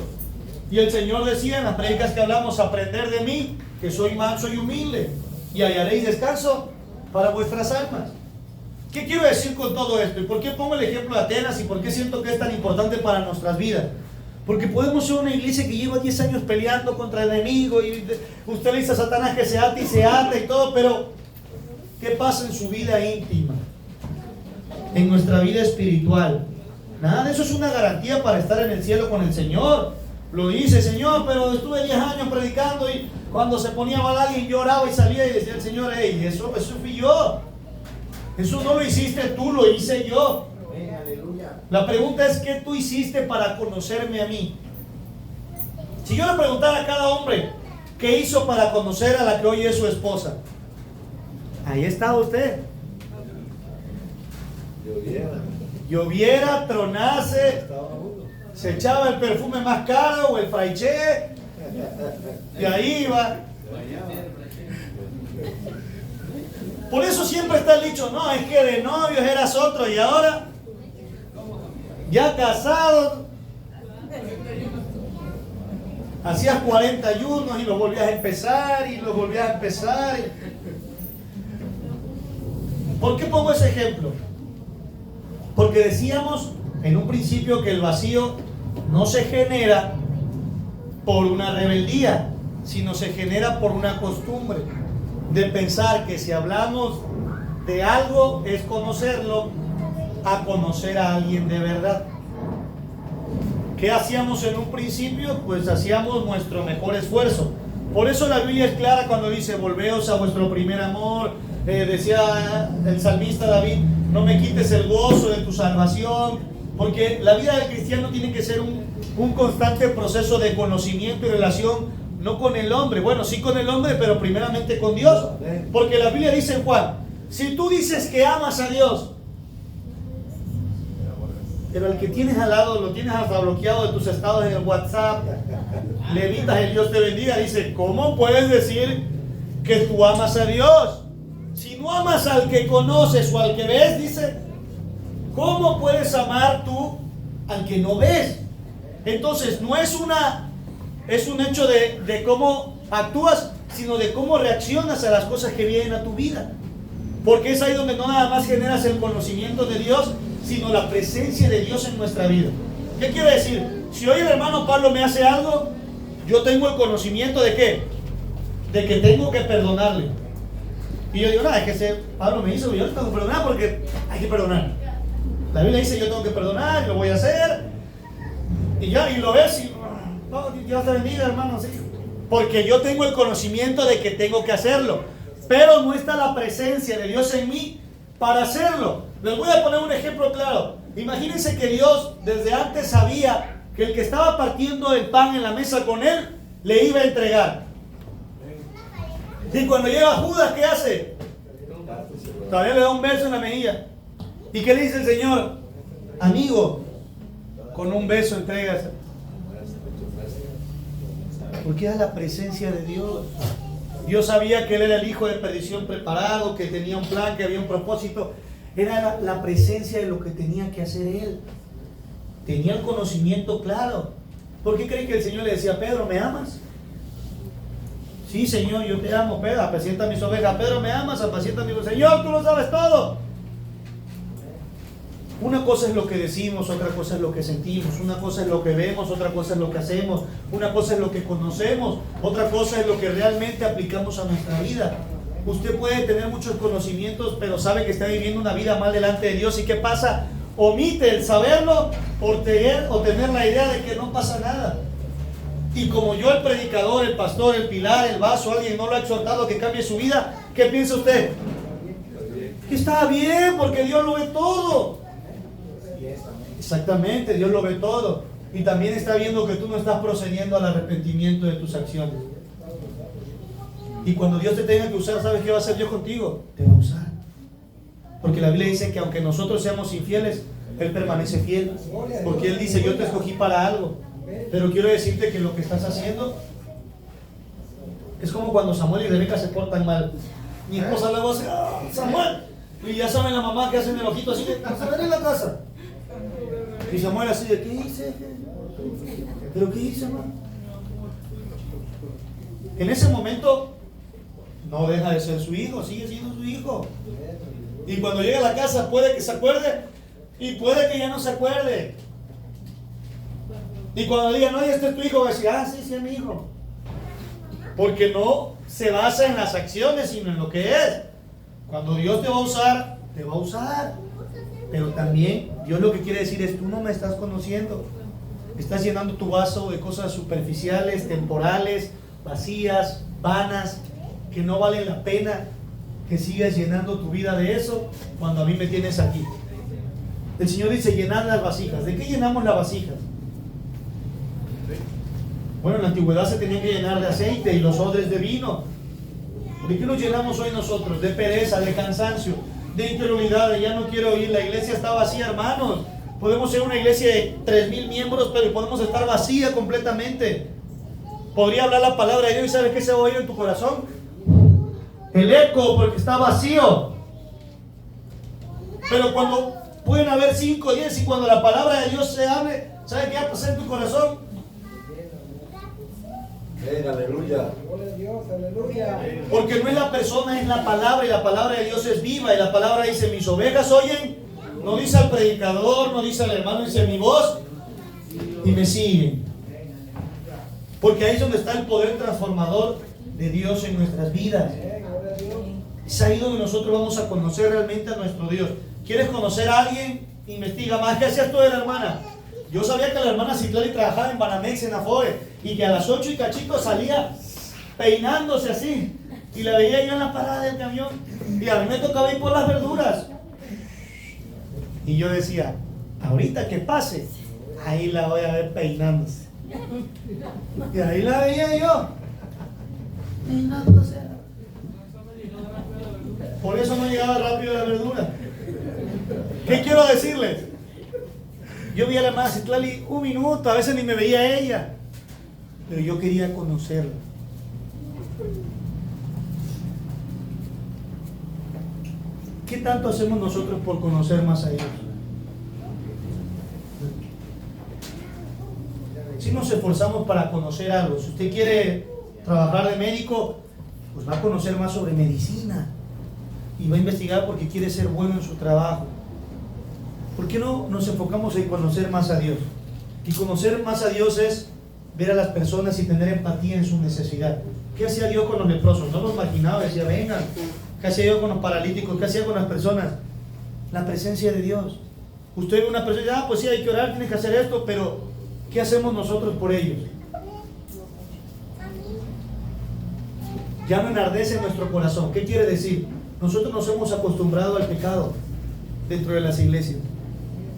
Y el Señor decía en las prédicas que hablamos, aprender de mí, que soy manso y humilde, y hallaréis descanso para vuestras almas. ¿Qué quiero decir con todo esto? ¿Y por qué pongo el ejemplo de Atenas? ¿Y por qué siento que es tan importante para nuestras vidas? Porque podemos ser una iglesia que lleva 10 años peleando contra el enemigo, y usted le dice a Satanás que se ate y todo, pero ¿qué pasa en su vida íntima? En nuestra vida espiritual. Nada de eso es una garantía para estar en el cielo con el Señor. Lo dice, Señor, pero estuve 10 años predicando y cuando se ponía mal alguien lloraba y salía y decía el Señor, hey, eso fui yo. Eso no lo hiciste tú, lo hice yo. La pregunta es, ¿qué tú hiciste para conocerme a mí? Si yo le preguntara a cada hombre, ¿qué hizo para conocer a la que hoy es su esposa? Ahí está usted. Lloviera, tronase, se echaba el perfume más caro o el fraiché, y ahí iba. Por eso siempre está el dicho, no, es que de novios eras otro y ahora ya casado hacías 41 y lo volvías a empezar y lo volvías a empezar. ¿Por qué pongo ese ejemplo? Porque decíamos en un principio que el vacío no se genera por una rebeldía, sino se genera por una costumbre de pensar que si hablamos de algo es conocerlo, a conocer a alguien de verdad. ¿Qué hacíamos en un principio? Pues hacíamos nuestro mejor esfuerzo. Por eso la Biblia es clara cuando dice, volveos a vuestro primer amor. Decía el salmista David, no me quites el gozo de tu salvación, porque la vida del cristiano tiene que ser un constante proceso de conocimiento y relación, no con el hombre, bueno, sí con el hombre, pero primeramente con Dios, porque la Biblia dice en Juan, si tú dices que amas a Dios, pero el que tienes al lado lo tienes hasta bloqueado de tus estados en el WhatsApp, le evitas el Dios te bendiga, dice, ¿cómo puedes decir que tú amas a Dios? Si no amas al que conoces o al que ves, dice, ¿cómo puedes amar tú al que no ves? Entonces, no es es un hecho de cómo actúas, sino de cómo reaccionas a las cosas que vienen a tu vida. Porque es ahí donde no nada más generas el conocimiento de Dios, sino la presencia de Dios en nuestra vida. ¿Qué quiere decir? Si hoy el hermano Pablo me hace algo, yo tengo el conocimiento de ¿qué? De que tengo que perdonarle. Y yo digo, nada, es que ese Pablo me hizo, yo le tengo que perdonar porque hay que perdonar. La Biblia dice, yo tengo que perdonar, lo voy a hacer. Y ya, y lo ves y, no, Dios te bendiga, hermano, sí. Porque yo tengo el conocimiento de que tengo que hacerlo. Pero no está la presencia de Dios en mí para hacerlo. Les voy a poner un ejemplo claro. Imagínense que Dios desde antes sabía que el que estaba partiendo el pan en la mesa con él, le iba a entregar. Y cuando llega Judas, ¿qué hace? Todavía le da un beso en la mejilla. ¿Y qué le dice el Señor? Amigo, con un beso entregas. Porque era la presencia de Dios. Dios sabía que él era el hijo de perdición preparado, que tenía un plan, que había un propósito. Era la presencia de lo que tenía que hacer él. Tenía el conocimiento claro. ¿Por qué creen que el Señor le decía a Pedro, ¿me amas? Sí, Señor, yo te amo, Pedro, apacienta mis ovejas. Pedro, ¿me amas? Apacienta mis ovejas. Señor, tú lo sabes todo. Una cosa es lo que decimos, otra cosa es lo que sentimos. Una cosa es lo que vemos, otra cosa es lo que hacemos. Una cosa es lo que conocemos, otra cosa es lo que realmente aplicamos a nuestra vida. Usted puede tener muchos conocimientos, pero sabe que está viviendo una vida mal delante de Dios. ¿Y qué pasa? Omite el saberlo por tener la idea de que no pasa nada. Y como yo, el predicador, el pastor, el pilar, el vaso, alguien no lo ha exhortado a que cambie su vida, ¿qué piensa usted? Que está bien, porque Dios lo ve todo. Exactamente, Dios lo ve todo. Y también está viendo que tú no estás procediendo al arrepentimiento de tus acciones. Y cuando Dios te tenga que usar, ¿sabes qué va a hacer Dios contigo? Te va a usar. Porque la Biblia dice que aunque nosotros seamos infieles, Él permanece fiel. Porque Él dice, yo te escogí para algo. Pero quiero decirte que lo que estás haciendo es como cuando Samuel y Rebeca se portan mal. Mi esposa luego hace, Samuel. Y ya saben la mamá que hacen el ojito así, a ver en la casa. Y Samuel así de, ¿qué hice? ¿Pero qué hice, hermano? En ese momento no deja de ser su hijo, sigue siendo su hijo. Y cuando llega a la casa puede que se acuerde y puede que ya no se acuerde. Y cuando diga, no, este es tu hijo, va a decir, sí, es mi hijo. Porque no se basa en las acciones, sino en lo que es. Cuando Dios te va a usar, te va a usar. Pero también Dios lo que quiere decir es, tú no me estás conociendo. Estás llenando tu vaso de cosas superficiales, temporales, vacías, vanas, que no valen la pena que sigas llenando tu vida de eso cuando a mí me tienes aquí. El Señor dice, llenad las vasijas. ¿De qué llenamos las vasijas? Bueno, en la antigüedad se tenían que llenar de aceite y los odres de vino. ¿De qué nos llenamos hoy nosotros? De pereza, de cansancio, de incredulidad, de ya no quiero ir. La iglesia está vacía, hermanos. Podemos ser una iglesia de 3,000 miembros, pero podemos estar vacía completamente. Podría hablar la palabra de Dios y ¿sabes qué se va a oír en tu corazón? El eco, porque está vacío. Pero cuando pueden haber 5, 10 y cuando la palabra de Dios se hable, ¿sabes qué va a pasar en tu corazón? Aleluya. Porque no es la persona, es la palabra, y la palabra de Dios es viva. Y la palabra dice, mis ovejas oyen. No dice al predicador, no dice al hermano, dice mi voz y me siguen. Porque ahí es donde está el poder transformador de Dios en nuestras vidas. Es ahí donde nosotros vamos a conocer realmente a nuestro Dios. ¿Quieres conocer a alguien? Investiga más. ¿Qué hacías tú de la hermana? Yo sabía que la hermana Citlali trabajaba en Banamex, en Afore, y que a las 8 y cachito salía peinándose así. Y la veía yo en la parada del camión. Y a mí me tocaba ir por las verduras. Y yo decía, ahorita que pase, ahí la voy a ver peinándose. Y ahí la veía yo, peinándose. Por eso no llegaba rápido la verdura. ¿Qué quiero decirles? Yo vi a la hermana Citlali un minuto, a veces ni me veía ella, pero yo quería conocerla. ¿Qué tanto hacemos nosotros por conocer más a Dios? Si nos esforzamos para conocer algo, si usted quiere trabajar de médico, pues va a conocer más sobre medicina y va a investigar porque quiere ser bueno en su trabajo. ¿Por qué no nos enfocamos en conocer más a Dios? Y conocer más a Dios es ver a las personas y tener empatía en su necesidad. ¿Qué hacía Dios con los leprosos? No los marginaba, decía, vengan. ¿Qué hacía Dios con los paralíticos? ¿Qué hacía con las personas? La presencia de Dios. Usted ve una persona y dice, pues sí, hay que orar, tiene que hacer esto, pero ¿qué hacemos nosotros por ellos? Ya no enardece nuestro corazón. ¿Qué quiere decir? Nosotros nos hemos acostumbrado al pecado dentro de las iglesias.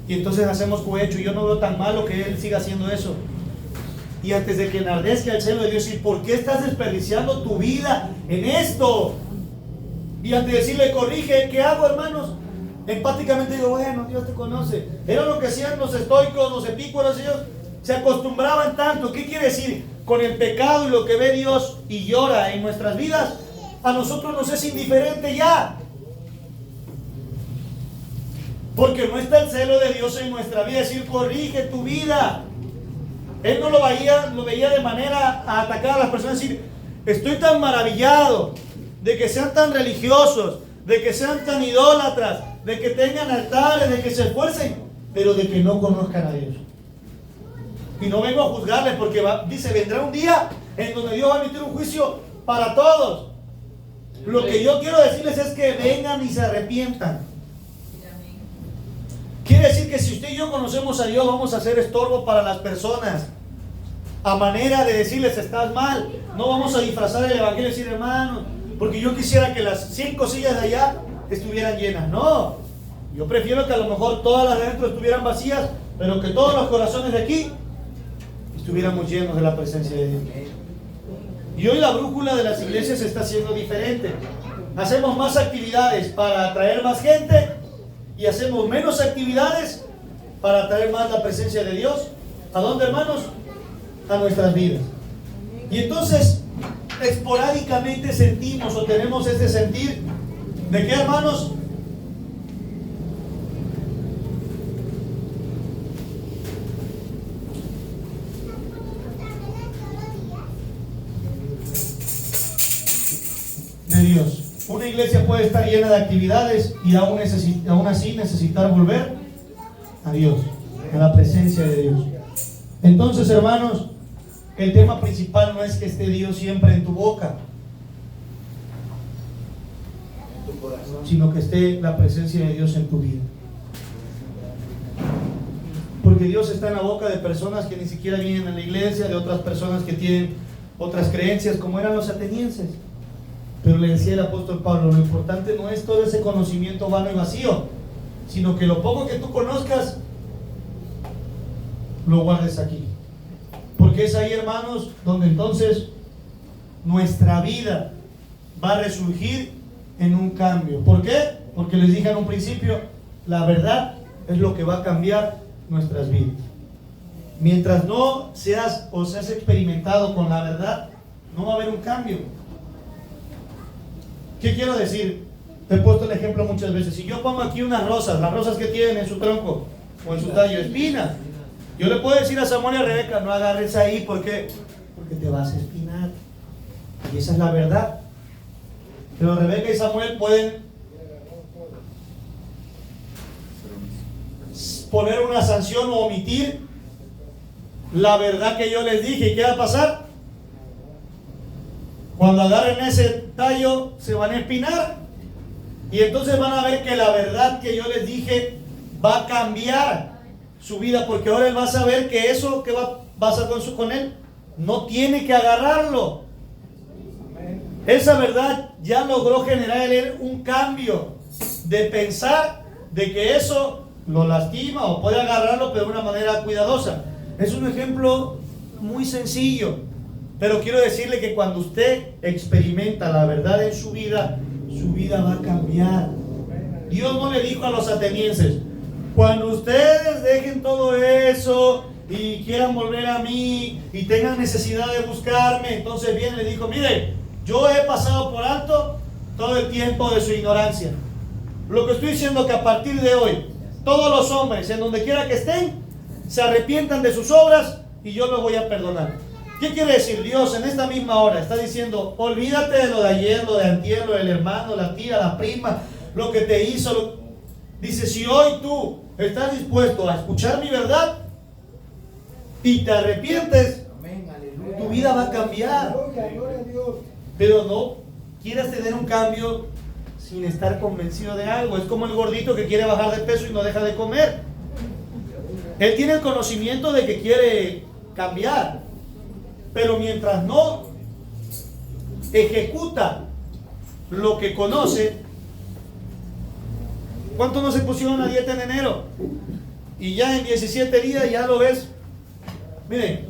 Y entonces hacemos cohecho. Yo no veo tan malo que él siga haciendo eso. Y antes de que enardezca el celo de Dios, decir, ¿por qué estás desperdiciando tu vida en esto? Y antes de decirle, corrige, ¿qué hago, hermanos? Empáticamente digo, bueno, Dios te conoce. Era lo que hacían los estoicos, los epícuros, ellos se acostumbraban tanto. ¿Qué quiere decir? Con el pecado y lo que ve Dios y llora en nuestras vidas, a nosotros nos es indiferente ya. Porque no está el celo de Dios en nuestra vida, es decir, corrige tu vida. Él no lo veía de manera a atacar a las personas, decir, estoy tan maravillado de que sean tan religiosos, de que sean tan idólatras, de que tengan altares, de que se esfuercen, pero de que no conozcan a Dios. Y no vengo a juzgarles porque dice, vendrá un día en donde Dios va a emitir un juicio para todos. Lo que yo quiero decirles es que vengan y se arrepientan. Quiere decir que si usted y yo conocemos a Dios, vamos a ser estorbo para las personas. A manera de decirles, estás mal. No vamos a disfrazar el evangelio y decir, hermano, porque yo quisiera que las 5 sillas de allá estuvieran llenas. No, yo prefiero que a lo mejor todas las de adentro estuvieran vacías, pero que todos los corazones de aquí estuviéramos llenos de la presencia de Dios. Y hoy la brújula de las iglesias está siendo diferente. Hacemos más actividades para atraer más gente y hacemos menos actividades para atraer más la presencia de Dios. ¿A dónde, hermanos? A nuestras vidas. Y entonces esporádicamente sentimos o tenemos este sentir de que, hermanos, de Dios. Una iglesia puede estar llena de actividades y aún así necesitar volver a Dios, a la presencia de Dios. Entonces, hermanos, el tema principal no es que esté Dios siempre en tu boca, sino que esté la presencia de Dios en tu vida. Porque Dios está en la boca de personas que ni siquiera vienen a la iglesia, de otras personas que tienen otras creencias, como eran los atenienses. Pero le decía el apóstol Pablo, lo importante no es todo ese conocimiento vano y vacío, sino que lo poco que tú conozcas, lo guardes aquí. Porque es ahí, hermanos, donde entonces nuestra vida va a resurgir en un cambio. ¿Por qué? Porque les dije en un principio, la verdad es lo que va a cambiar nuestras vidas. Mientras no seas o seas experimentado con la verdad, no va a haber un cambio. ¿Qué quiero decir? Te he puesto el ejemplo muchas veces. Si yo pongo aquí unas rosas, las rosas que tienen en su tronco o en su tallo, espinas, yo le puedo decir a Samuel y a Rebeca, no agarres ahí, ¿por qué? Porque te vas a espinar. Y esa es la verdad. Pero Rebeca y Samuel pueden poner una sanción o omitir la verdad que yo les dije. ¿Y qué va a pasar? Cuando agarren ese tallo se van a espinar y entonces van a ver que la verdad que yo les dije va a cambiar su vida, porque ahora él va a saber que eso que va a pasar con él no tiene que agarrarlo. Esa verdad ya logró generar en él un cambio de pensar de que eso lo lastima o puede agarrarlo, pero de una manera cuidadosa. Es un ejemplo muy sencillo, pero quiero decirle que cuando usted experimenta la verdad en su vida va a cambiar. Dios no le dijo a los atenienses, cuando ustedes dejen todo eso y quieran volver a mí y tengan necesidad de buscarme, entonces bien, le dijo, mire, yo he pasado por alto todo el tiempo de su ignorancia. Lo que estoy diciendo es que a partir de hoy, todos los hombres, en donde quiera que estén, se arrepientan de sus obras y yo los voy a perdonar. ¿Qué quiere decir? Dios en esta misma hora está diciendo, olvídate de lo de ayer, lo de antier, lo del hermano, la tía, la prima, lo que te hizo. Dice, si hoy tú estás dispuesto a escuchar mi verdad y te arrepientes, Amén, aleluya. tu vida va a cambiar. Aleluya, gloria a Dios. Pero no quieras tener un cambio sin estar convencido de algo. Es como el gordito que quiere bajar de peso y no deja de comer. Él tiene el conocimiento de que quiere cambiar, pero mientras no ejecuta lo que conoce. ¿Cuántos no se pusieron a dieta en enero? Y ya en 17 días ya lo ves. Miren,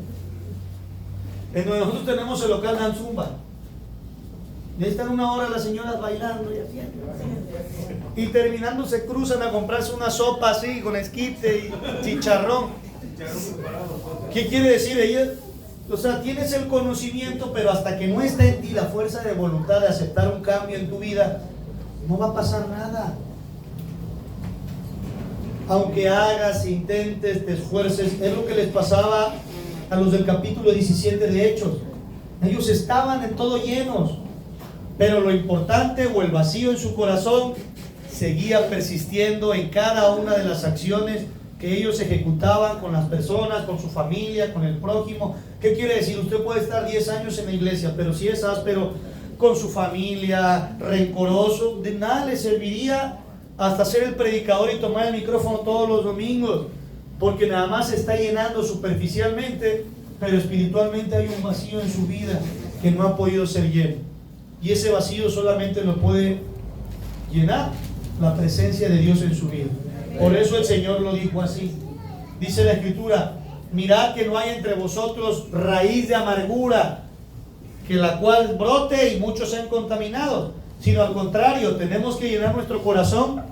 en donde nosotros tenemos el local Dan Zumba. Y ahí están una hora las señoras bailando y haciendo. Y terminando se cruzan a comprarse una sopa así con esquite y chicharrón. ¿Qué quiere decir ella? O sea, tienes el conocimiento, pero hasta que no está en ti la fuerza de voluntad de aceptar un cambio en tu vida, no va a pasar nada. Aunque hagas, intentes, te esfuerces, es lo que les pasaba a los del capítulo 17 de Hechos. Ellos estaban en todo llenos, pero lo importante o el vacío en su corazón seguía persistiendo en cada una de las acciones que ellos ejecutaban con las personas, con su familia, con el prójimo. ¿Qué quiere decir? Usted puede estar 10 años en la iglesia, pero si es áspero con su familia, rencoroso, de nada le serviría hasta ser el predicador y tomar el micrófono todos los domingos, porque nada más se está llenando superficialmente, pero espiritualmente hay un vacío en su vida que no ha podido ser lleno, y ese vacío solamente lo puede llenar la presencia de Dios en su vida. Por eso el Señor lo dijo así. Dice la Escritura, mirad que no hay entre vosotros raíz de amargura, que la cual brote y muchos sean contaminados, sino al contrario, tenemos que llenar nuestro corazón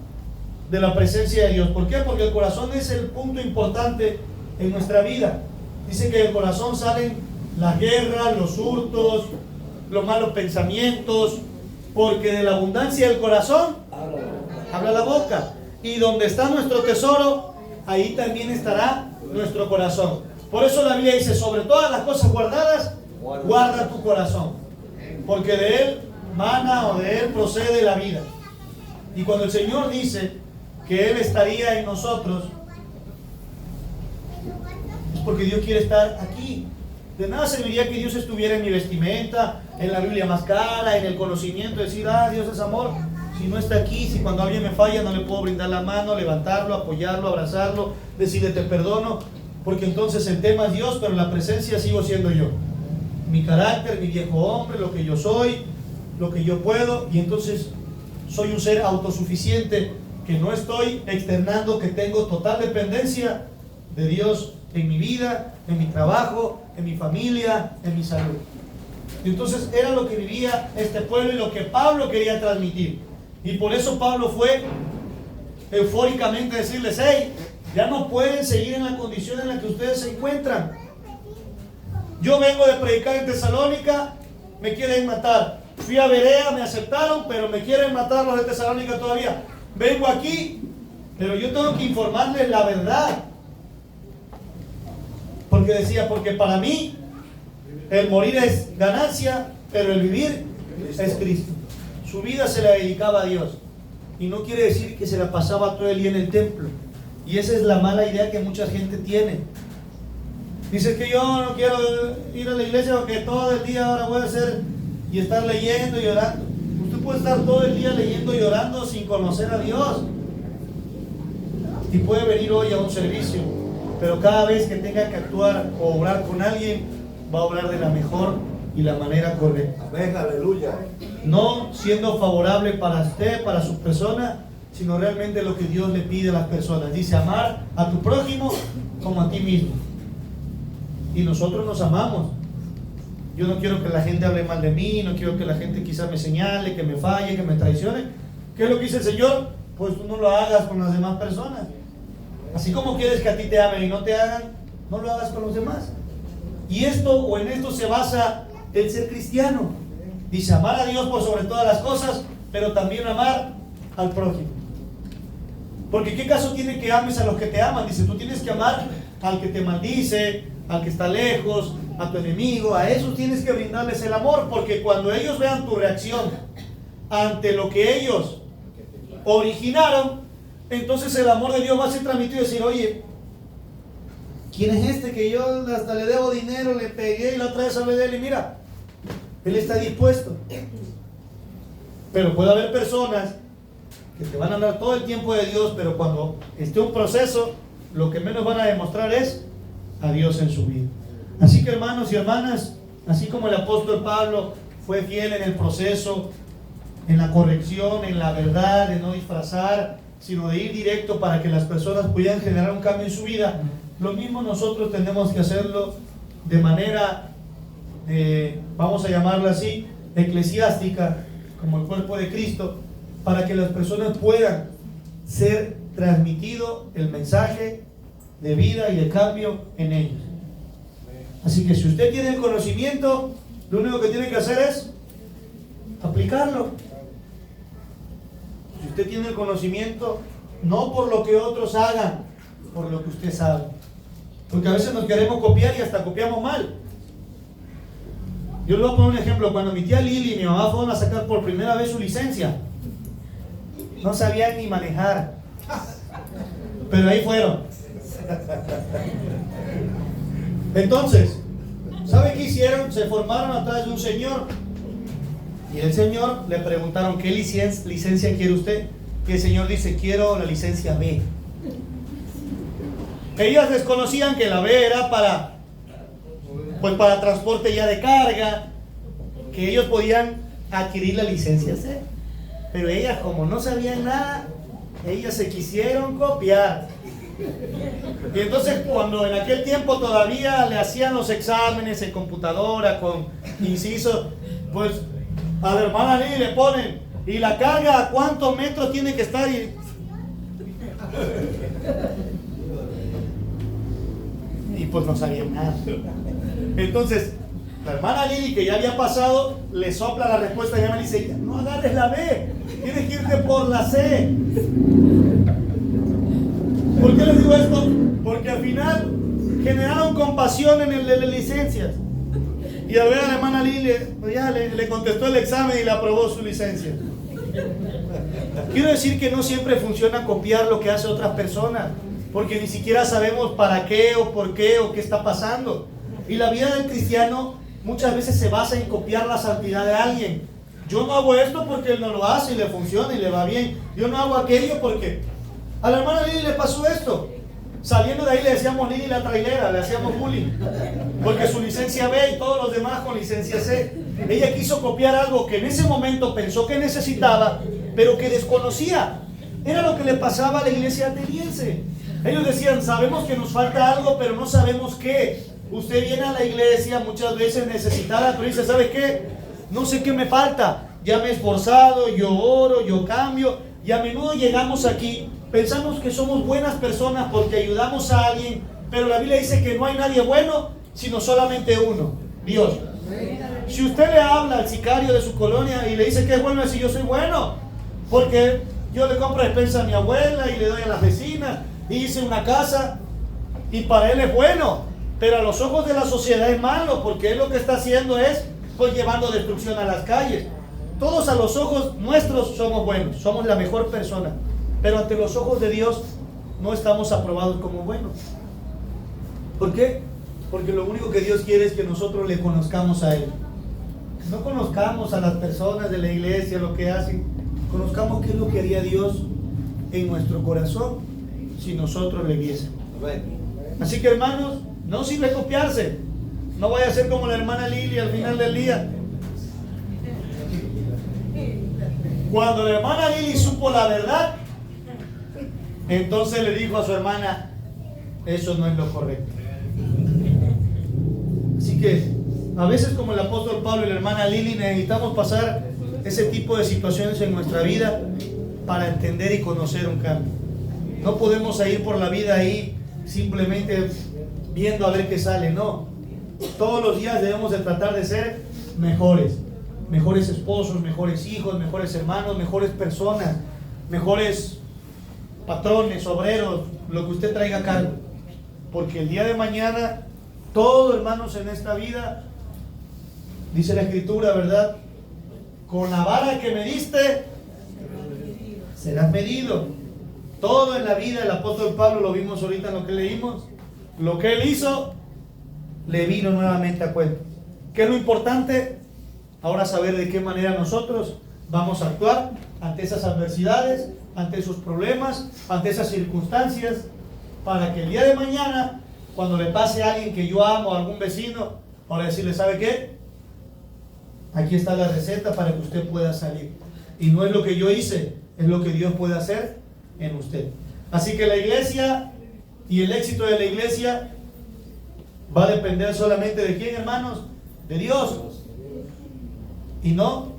de la presencia de Dios. ¿Por qué? Porque el corazón es el punto importante en nuestra vida. Dice que del corazón salen las guerras, los hurtos, los malos pensamientos, porque de la abundancia del corazón habla la boca. Y donde está nuestro tesoro, ahí también estará nuestro corazón. Por eso la Biblia dice, sobre todas las cosas guardadas, guarda tu corazón, porque de él mana o de él procede la vida. Y cuando el Señor dice que Él estaría en nosotros, es porque Dios quiere estar aquí. De nada serviría que Dios estuviera en mi vestimenta, en la Biblia más cara, en el conocimiento, decir, Dios es amor, si no está aquí, si cuando alguien me falla no le puedo brindar la mano, levantarlo, apoyarlo, abrazarlo, decirle te perdono, porque entonces el tema es Dios, pero la presencia sigo siendo yo. Mi carácter, mi viejo hombre, lo que yo soy, lo que yo puedo, y entonces soy un ser autosuficiente que no estoy externando, que tengo total dependencia de Dios en mi vida, en mi trabajo, en mi familia, en mi salud. Y entonces era lo que vivía este pueblo y lo que Pablo quería transmitir. Y por eso Pablo fue eufóricamente a decirles, hey, ya no pueden seguir en la condición en la que ustedes se encuentran. Yo vengo de predicar en Tesalónica, me quieren matar. Fui a Berea, me aceptaron, pero me quieren matar los de Tesalónica todavía. Vengo aquí, pero yo tengo que informarles la verdad. Porque decía, porque para mí el morir es ganancia, pero el vivir es Cristo. Su vida se la dedicaba a Dios. Y no quiere decir que se la pasaba todo el día en el templo. Y esa es la mala idea que mucha gente tiene. Dice que yo no quiero ir a la iglesia porque todo el día ahora voy a hacer y estar leyendo y orando. Usted puede estar todo el día leyendo y orando sin conocer a Dios. Y puede venir hoy a un servicio, pero cada vez que tenga que actuar o orar con alguien, va a orar de la mejor y la manera correcta. Amén, aleluya. No siendo favorable para usted, para su persona, sino realmente lo que Dios le pide a las personas. Dice, amar a tu prójimo como a ti mismo. Y nosotros nos amamos. Yo no quiero que la gente hable mal de mí, no quiero que la gente quizás me señale, que me falle, que me traicione. ¿Qué es lo que dice el Señor? Pues tú no lo hagas con las demás personas. Así como quieres que a ti te amen y no te hagan, no lo hagas con los demás. Y esto o en esto se basa el ser cristiano. Dice, amar a Dios por sobre todas las cosas, pero también amar al prójimo. Porque ¿qué caso tiene que ames a los que te aman? Dice, tú tienes que amar al que te maldice, al que está lejos, a tu enemigo, a esos tienes que brindarles el amor, porque cuando ellos vean tu reacción ante lo que ellos originaron, entonces el amor de Dios va a ser transmitido y decir, oye, ¿quién es este que yo hasta le debo dinero, le pegué y la otra vez hablé de él y mira, él está dispuesto? Pero puede haber personas que te van a hablar todo el tiempo de Dios, pero cuando esté un proceso, lo que menos van a demostrar es a Dios en su vida. Así que hermanos y hermanas, así como el apóstol Pablo fue fiel en el proceso, en la corrección, en la verdad, de no disfrazar, sino de ir directo para que las personas pudieran generar un cambio en su vida, lo mismo nosotros tenemos que hacerlo de manera, vamos a llamarlo así, eclesiástica, como el cuerpo de Cristo, para que las personas puedan ser transmitido el mensaje de vida y de cambio en ellos. Así que si usted tiene el conocimiento, lo único que tiene que hacer es aplicarlo. Si usted tiene el conocimiento, no por lo que otros hagan, por lo que usted sabe. Porque a veces nos queremos copiar y hasta copiamos mal. Yo le voy a poner un ejemplo. Cuando mi tía Lili y mi mamá fueron a sacar por primera vez su licencia, no sabían ni manejar, pero ahí fueron. Entonces, ¿sabe qué hicieron? Se formaron atrás de un señor, y el señor le preguntaron, ¿qué licencia quiere usted? Y el señor dice, quiero la licencia B. Ellas desconocían que la B era para transporte ya de carga, que ellos podían adquirir la licencia C. Pero ellas, como no sabían nada, ellas se quisieron copiar. Y entonces, cuando en aquel tiempo todavía le hacían los exámenes en computadora con inciso, pues a la hermana Lili le ponen, y la carga a cuántos metros tiene que estar. Y pues no sabían nada. Entonces, la hermana Lili, que ya había pasado, le sopla la respuesta y ella me dice, no agarres la B, tienes que irte por la C. ¿Por qué les digo esto? Porque al final generaron compasión en el de las licencias. Y al ver a la hermana Lili, ya le contestó el examen y le aprobó su licencia. Quiero decir que no siempre funciona copiar lo que hace otras personas, porque ni siquiera sabemos para qué o por qué o qué está pasando. Y la vida del cristiano muchas veces se basa en copiar la santidad de alguien. Yo no hago esto porque él no lo hace y le funciona y le va bien. Yo no hago aquello porque a la hermana Lili le pasó esto. Saliendo de ahí le decíamos Lili la trailera, le hacíamos bullying, porque su licencia B y todos los demás con licencia C. Ella quiso copiar algo que en ese momento pensó que necesitaba, pero que desconocía. Era lo que le pasaba a la iglesia ateniense. Ellos decían, sabemos que nos falta algo, pero no sabemos qué. Usted viene a la iglesia muchas veces necesitada, pero dice, ¿sabe qué? No sé qué me falta. Ya me he esforzado, yo oro, yo cambio. Y a menudo llegamos aquí, pensamos que somos buenas personas porque ayudamos a alguien, pero la Biblia dice que no hay nadie bueno, sino solamente uno, Dios. Si usted le habla al sicario de su colonia y le dice que es bueno, decir yo soy bueno, porque yo le compro despensa a mi abuela y le doy a las vecinas, y hice una casa, y para él es bueno, pero a los ojos de la sociedad es malo, porque él lo que está haciendo es pues llevando destrucción a las calles. Todos a los ojos nuestros somos buenos, somos la mejor persona, pero ante los ojos de Dios no estamos aprobados como buenos. ¿Por qué? Porque lo único que Dios quiere es que nosotros le conozcamos a Él. No conozcamos a las personas de la iglesia, lo que hacen, conozcamos qué es lo que haría Dios en nuestro corazón si nosotros le viésemos. Así que hermanos, no sirve copiarse, no vaya a ser como la hermana Lili al final del día. Cuando la hermana Lili supo la verdad, entonces le dijo a su hermana, eso no es lo correcto. Así que a veces, como el apóstol Pablo y la hermana Lili, necesitamos pasar ese tipo de situaciones en nuestra vida para entender y conocer un cambio. No podemos ir por la vida ahí simplemente viendo a ver qué sale, no. Todos los días debemos de tratar de ser mejores esposos, mejores hijos, mejores hermanos, mejores personas, mejores patrones, obreros, lo que usted traiga a cargo. Porque el día de mañana Todo, hermanos, en esta vida, dice la Escritura, ¿verdad? Con la vara que me diste, serás medido. Todo en la vida, el apóstol Pablo, lo vimos ahorita en lo que leímos, lo que él hizo, le vino nuevamente a cuenta. ¿Qué es lo importante? Ahora saber de qué manera nosotros vamos a actuar ante esas adversidades, ante esos problemas, ante esas circunstancias, para que el día de mañana, cuando le pase a alguien que yo amo, a algún vecino, ahora decirle, ¿sabe qué? Aquí está la receta para que usted pueda salir. Y no es lo que yo hice, es lo que Dios puede hacer en usted. Así que la iglesia y el éxito de la iglesia va a depender solamente de quién, hermanos, de Dios y no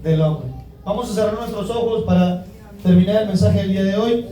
del hombre. Vamos a cerrar nuestros ojos para terminar el mensaje del día de hoy.